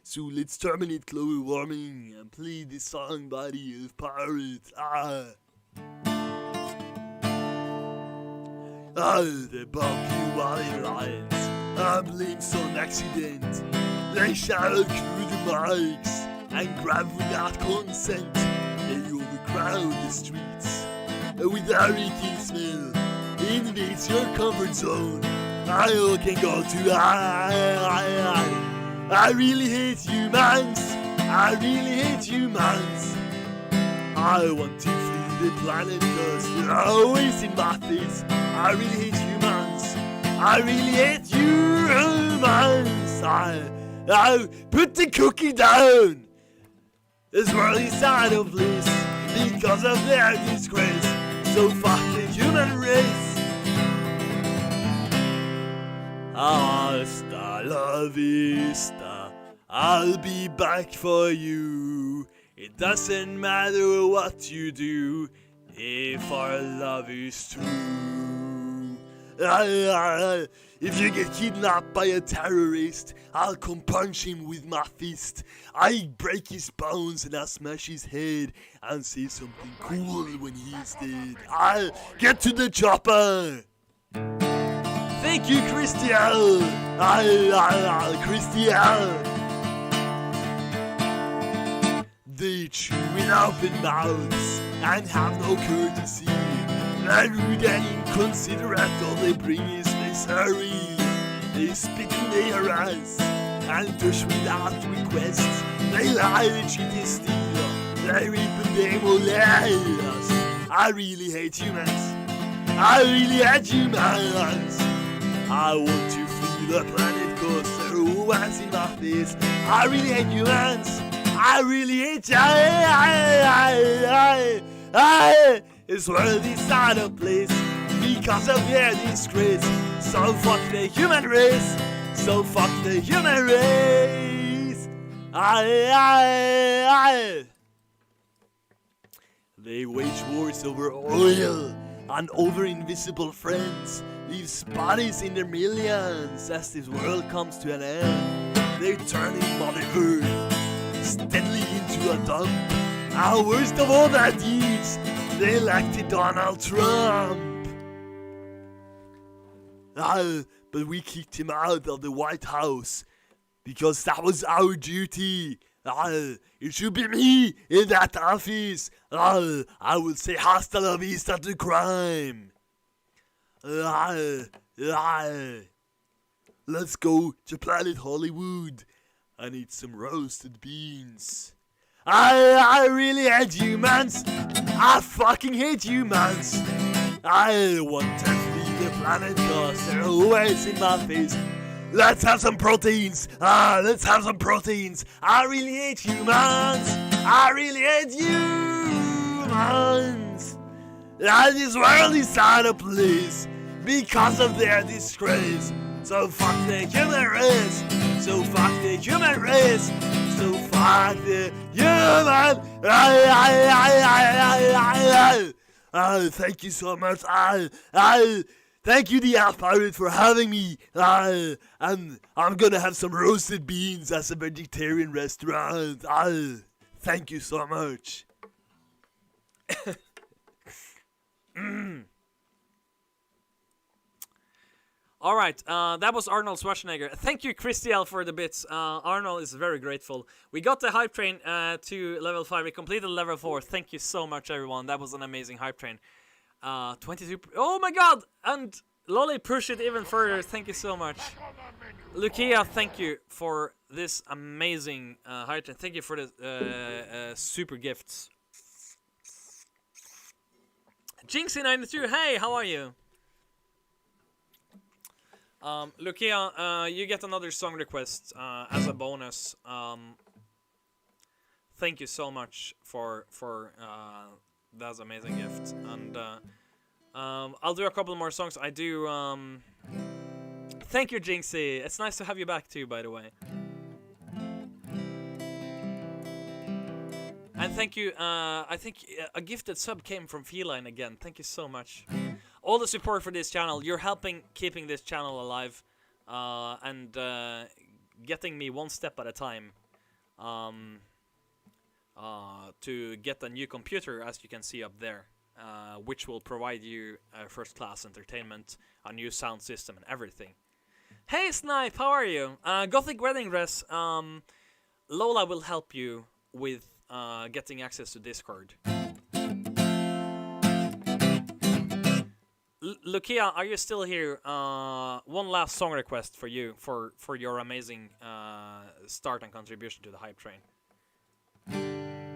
So let's terminate global warming and play the song by the Elf Pirate. The bumpy wild lions blamed some accident. They shouted through the mics and grabbed without consent. They overcrowd the streets with a reeking smell. Invades your comfort zone. I can go to I really hate humans. I really hate humans. I want to flee the planet cause they're always in my face. I really hate humans. I really hate humans. I put the cookie down. This world is out of bliss because of their disgrace. So fuck the human race. Hasta la vista. I'll be back for you. It doesn't matter what you do if our love is true. If you get kidnapped by a terrorist, I'll come punch him with my fist. I break his bones and I smash his head and say something cool when he's dead. I'll get to the chopper. Thank you, Christian. Christian. They chew in open mouths and have no courtesy. They're rude and inconsiderate, all they bring is misery. They spit in their ass and touch without request. They lie, they cheat, they steal. They reap and they molest. I really hate humans. I really hate humans. I want to flee the planet cause they're always in my face. I really hate humans. I really hate This world is out of place because of their disgrace. So fuck the human race. So fuck the human race. They wage wars over oil and over invisible friends. Leave bodies in their millions as this world comes to an end. They're turning Mother Earth steadily into a dump. Our worst of all their deeds, they elected Donald Trump. But we kicked him out of the White House because that was our duty. It should be me in that office. I will say hasta la vista to crime. Let's go to Planet Hollywood and eat some roasted beans. I really hate humans. I fucking hate humans. I want to flee the planet cause they're always in my face. Let's have some proteins. Let's have some proteins. I really hate humans. I really hate humans. And this world is out of place because of their disgrace. So fuck the human race. So fuck the human race. So fuck the human. Thank you so much. Thank you, the Elf Pirate, for having me. And I'm gonna have some roasted beans at a vegetarian restaurant. Thank you so much. All right, that was Arnold Schwarzenegger. Thank you, Christiel, for the bits. Arnold is very grateful. We got the hype train to level 5. We completed level 4. Thank you so much, everyone. That was an amazing hype train. 22. Oh my god! And Lolly pushed it even further. Thank you so much. Lukia, thank you for this amazing hype train. Thank you for the super gifts. Jinxie92, hey, how are you? Lukia, you get another song request as a bonus. Thank you so much for that's amazing gift. And I'll do a couple more songs. I do. Thank you, Jinxie. It's nice to have you back too, by the way. And thank you. I think a gifted sub came from Feline again. Thank you so much. All the support for this channel. You're helping keeping this channel alive, and getting me one step at a time. To get a new computer, as you can see up there, which will provide you first-class entertainment, a new sound system, and everything. Hey Snipe, how are you? Gothic Wedding Dress. Lola will help you with getting access to Discord. Lukia, are you still here? One last song request for you for your amazing start and contribution to the hype train.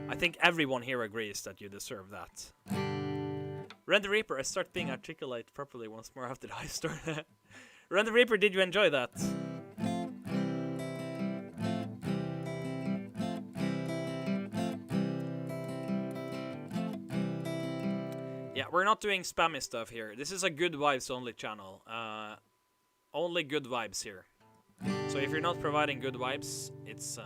I think everyone here agrees that you deserve that. Ren the Reaper, I start being articulate properly once more after the hype start. Ren the Reaper, did you enjoy that? Yeah, we're not doing spammy stuff here. This is a good vibes only channel. Only good vibes here. So if you're not providing good vibes, it's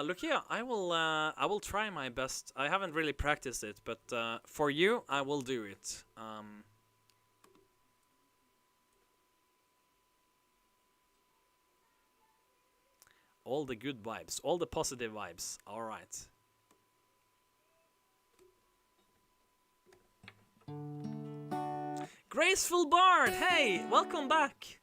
look here, I will try my best. I haven't really practiced it, but for you, I will do it. All the good vibes, all the positive vibes. All right. Graceful Bard, hey, welcome back.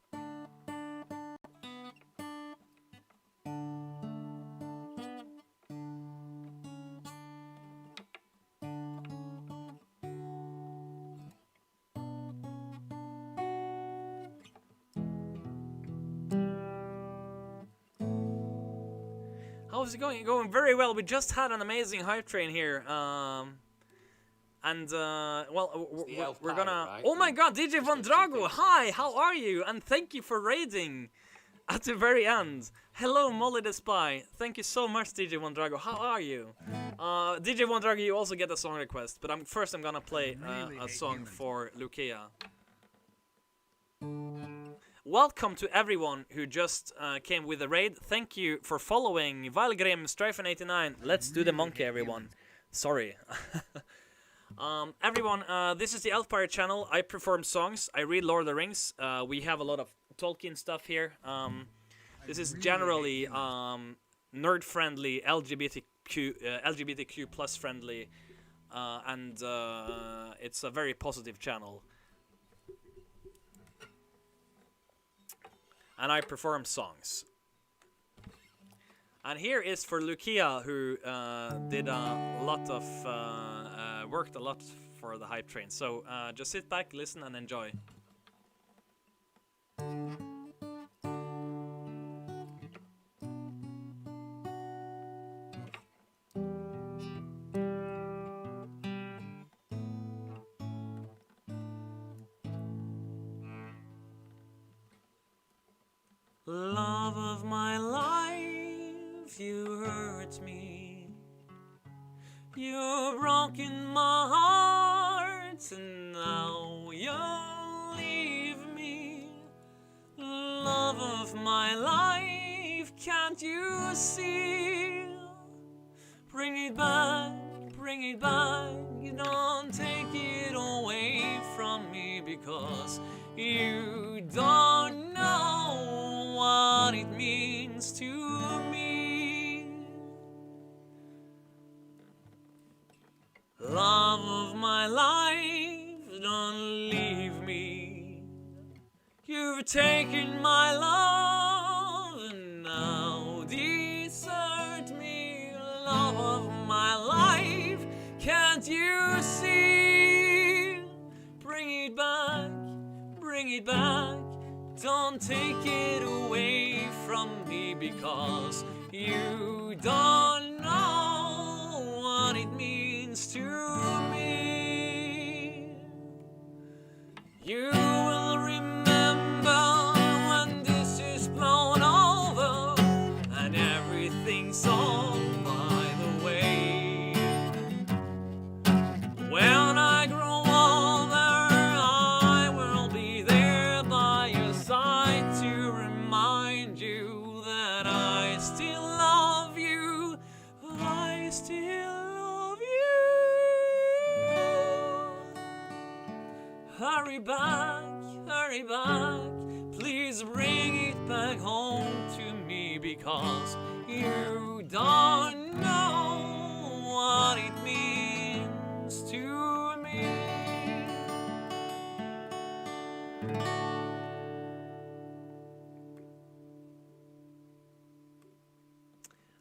How's it going? Going very well. We just had an amazing hype train here. And well, we're gonna. Right? Oh my God, DJ Von Drago! Hi, how are you? And thank you for raiding at the very end. Hello, Molly the Spy. Thank you so much, DJ Von Drago. How are you? DJ Von Drago, you also get a song request, but first I'm gonna play a song for Lukia. Welcome to everyone who just came with the raid. Thank you for following Valgrim, Strifen89. Let's do the monkey, everyone. Sorry. Everyone, this is the Elf Pirate channel. I perform songs. I read Lord of the Rings. We have a lot of Tolkien stuff here. This is generally nerd-friendly, LGBTQ plus friendly, and it's a very positive channel. And I perform songs. And here is for Lukia, who did a lot of worked a lot for the hype train. So just sit back, listen, and enjoy. Love of my life, you hurt me. You've broken my heart, and now you'll leave me. Love of my life, can't you see? Bring it back, bring it back. You don't take it away from me, because you don't know what it means to me. Love of my life, don't leave me. You've taken my love and now desert me. Love of my life, can't you see? Bring it back, bring it back. Don't take it away from me, because you don't know what it means to me. You will remember when this is blown over and everything's all by the way. When I grow older, I will be there by your side to remind you that I still love you. I still love you. Hurry back, please bring it back home to me, because you don't know what it means to me.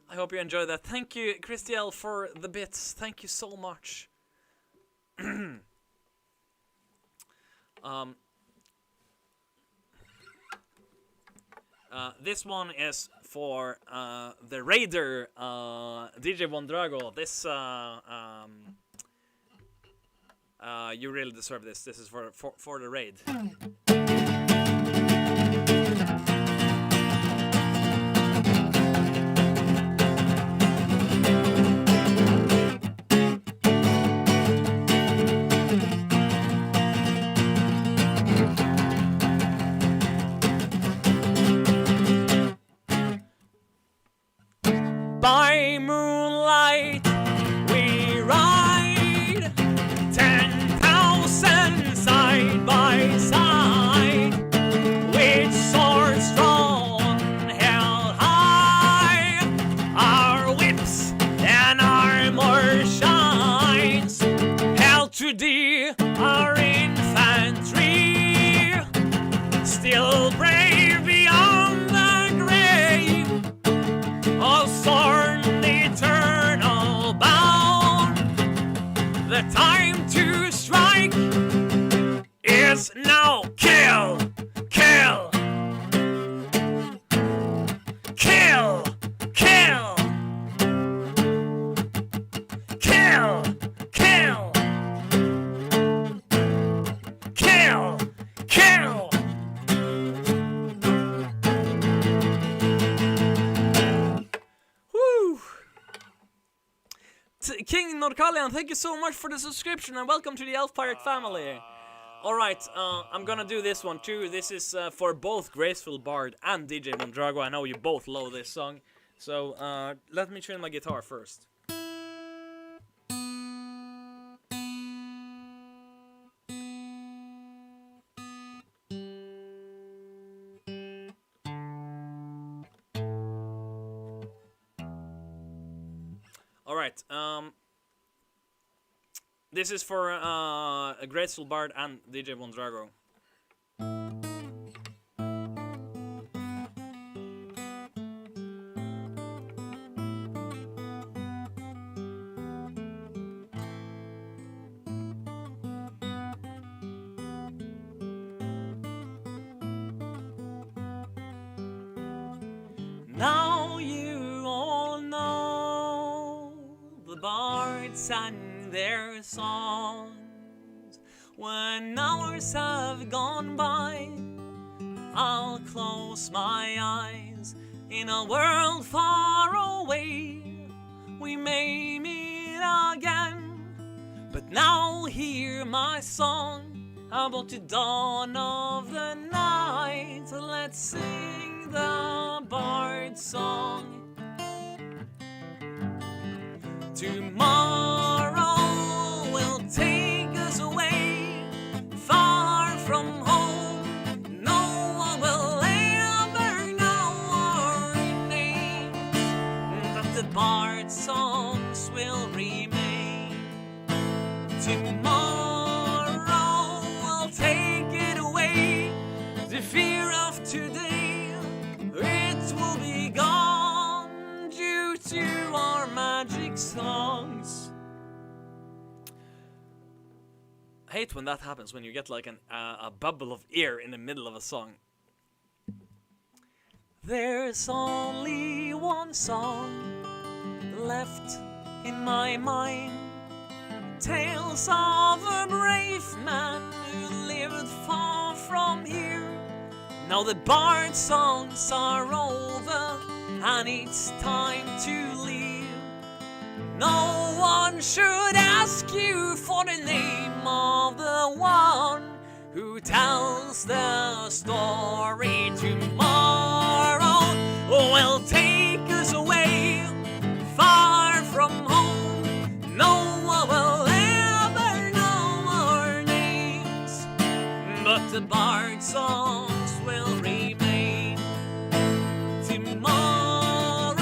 I hope you enjoyed that. Thank you, Christiel, for the bits. Thank you so much. This one is for the Raider, DJ Von Drago. This you really deserve this. This is for the raid. By moonlight we ride, 10,000 side by side, with swords drawn held high. Our whips and armor shines, held to thee our infantry, still brave beyond the grave. Oh, sword eternal bound, the time to strike is now. Kill, kill, kill, kill, kill, kill, kill, kill. Woo! King Nordkalian, thank you so much for the subscription and welcome to the Elf Pirate family. Alright, I'm gonna do this one too. This is for both Graceful Bard and DJ Mondrago. I know you both love this song. So let me tune my guitar first. Alright, this is for a Graceful Bard and DJ Mondrago. Now you all know the bards sang their songs when hours have gone by. I'll close my eyes. In a world far away, we may meet again. But now hear my song about the dawn of the night. Let's sing the bard song. Tomorrow will take us away, far from home. No one will ever know our names, but the bard songs will remain. Tomorrow will take it away, the fear of today, it will be gone due to our magic songs. I hate when that happens, when you get like a bubble of air in the middle of a song. There's only one song left in my mind, tales of a brave man who lived far from here. Now the bard songs are over and it's time to leave. No one should ask you for the name of the one who tells the story. Tomorrow will take us away, far from home. No one will ever know our names, but the bard songs will remain. Tomorrow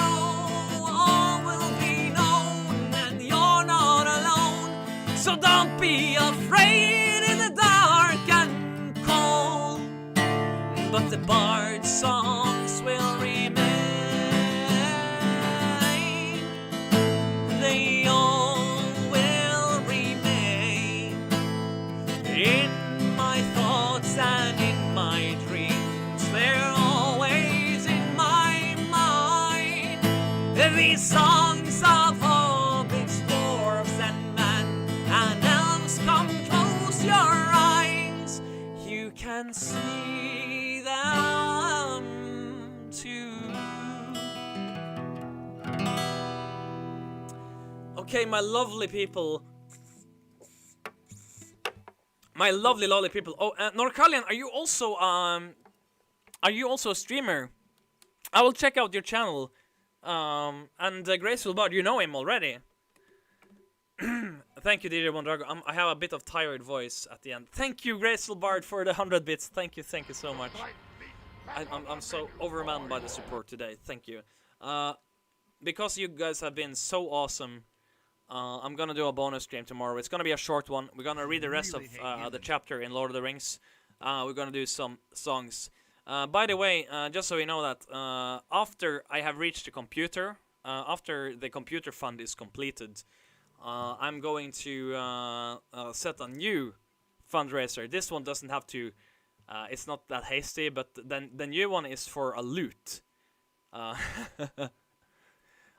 all will be known, and you're not alone. So don't be afraid in the dark and cold, but the bard songs will remain. They all will remain in my thoughts and in my dreams. They're always in my mind. These songs of hobbits, dwarves and men and elves, come close your eyes. You can see them too. Okay, my lovely people. My lovely people. Oh, Norcalian, are you also a streamer? I will check out your channel. And Graceful Bard, you know him already. Thank you, DJ Mondrago. I have a bit of tired voice at the end. Thank you, Graceful Bard, for the 100 bits. Thank you so much. I'm so overwhelmed by the support today. Thank you. Because you guys have been so awesome, I'm gonna do a bonus stream tomorrow. It's gonna be a short one. We're gonna read the rest of the chapter in Lord of the Rings. We're gonna do some songs. By the way, just so you know that after I have reached the computer, after the computer fund is completed, I'm going to set a new fundraiser. This one doesn't have to, it's not that hasty, but then the new one is for a loot.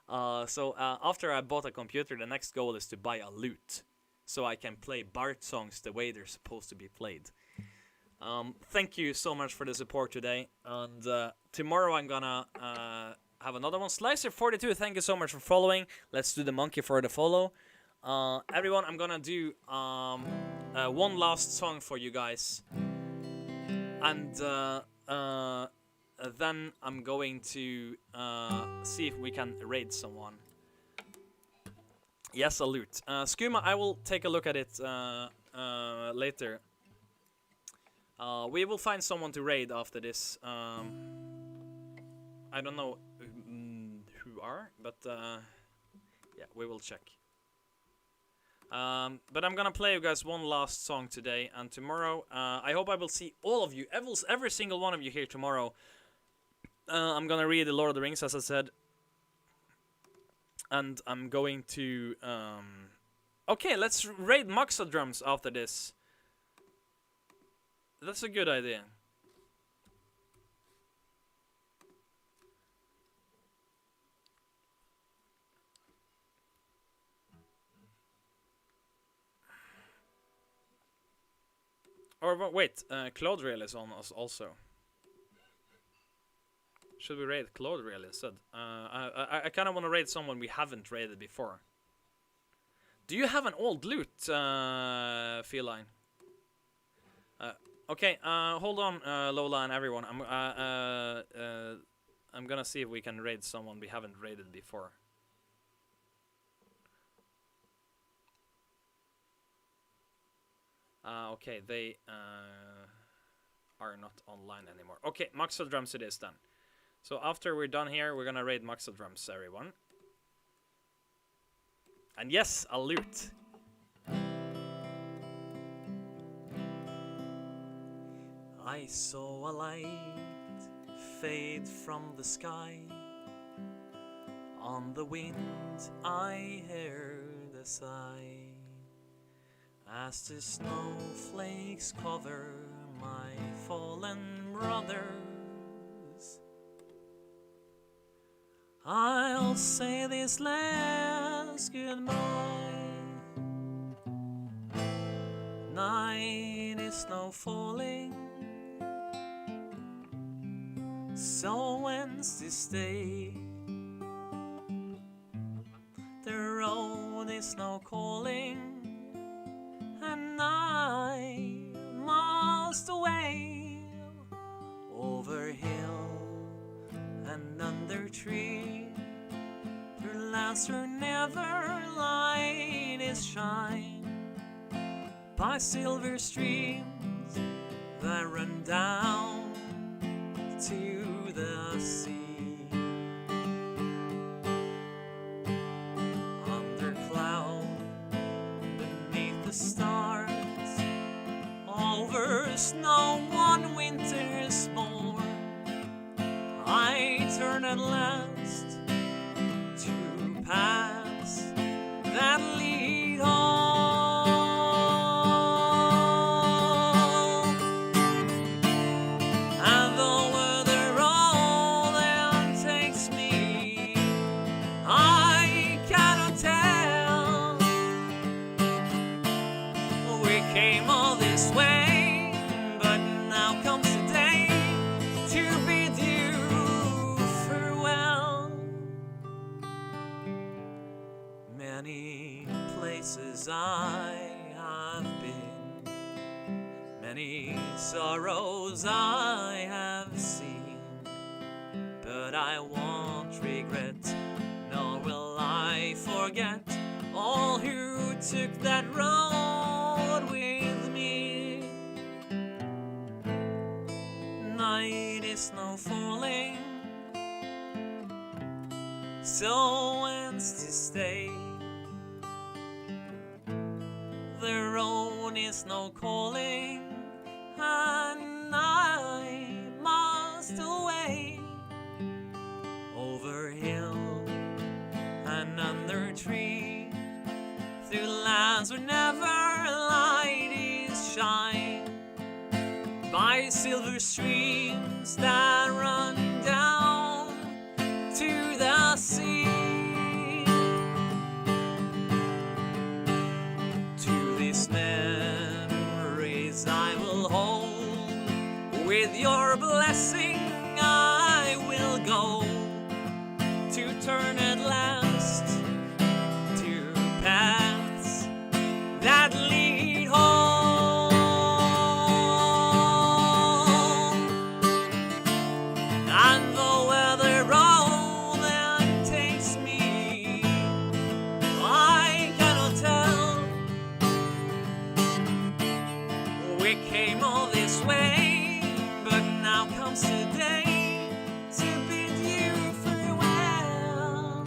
So after I bought a computer, the next goal is to buy a lute, so I can play Bard songs the way they're supposed to be played. Thank you so much for the support today, and tomorrow I'm gonna have another one. Slicer42, thank you so much for following. Let's do the monkey for the follow. Everyone, I'm gonna do one last song for you guys, and then I'm going to see if we can raid someone. Yes, a loot. Skooma, I will take a look at it later. We will find someone to raid after this. I don't know who are, but yeah, we will check. But I'm gonna play you guys one last song today, and tomorrow I hope I will see all of you, every single one of you here tomorrow. I'm gonna read the Lord of the Rings, as I said, and I'm going to okay, let's raid Moxa drums after this. That's a good idea. Or wait, Claudriel is on us also. Should we raid Claudriel instead? I kind of want to raid someone we haven't raided before. Do you have an old loot, Feline? Okay, hold on, Lola and everyone. I'm gonna see if we can raid someone we haven't raided before. Okay, they are not online anymore. Okay, Maxo Drums it is then. So after we're done here, we're gonna raid Maxo Drums, everyone. And yes, a loot. I saw a light fade from the sky. On the wind I heard a sigh, as the snowflakes cover my fallen brothers. I'll say this last goodbye. Night is snow falling, so ends this day. The road is now calling, and I must away over hill and under tree, through lands where never light is shine, by silver streams that run down to the sea. Under cloud, beneath the stars, over snow one winter's morn, I turn at last to paths that lead home. And the weather all that takes me, I cannot tell. We came all this way, but now comes the day to bid you farewell. Many places I have been, many sorrows I have seen, but I won't regret, nor will I forget all who took that road with me. Night is now falling, so ends this day. The road is now calling, and I must away over hill and under tree, through lands where never light is shine, by silver streams that run down to the sea. To these memories I will hold, with your blessing I will go, to turn at last to paths that lead home. And the weather all that takes me, I cannot tell. We came all this way, but now comes the day to bid you farewell.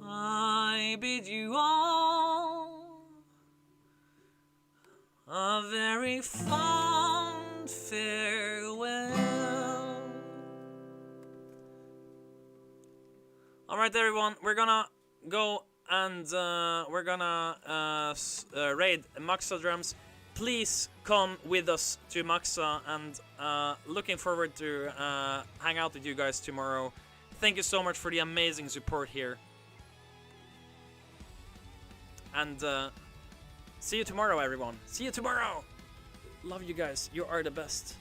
I bid you all a very fond farewell. Alright everyone, we're gonna go and we're gonna raid Maxa Drums. Please come with us to Maxa, and looking forward to hang out with you guys tomorrow. Thank you so much for the amazing support here. And see you tomorrow, everyone. See you tomorrow! Love you guys. You are the best.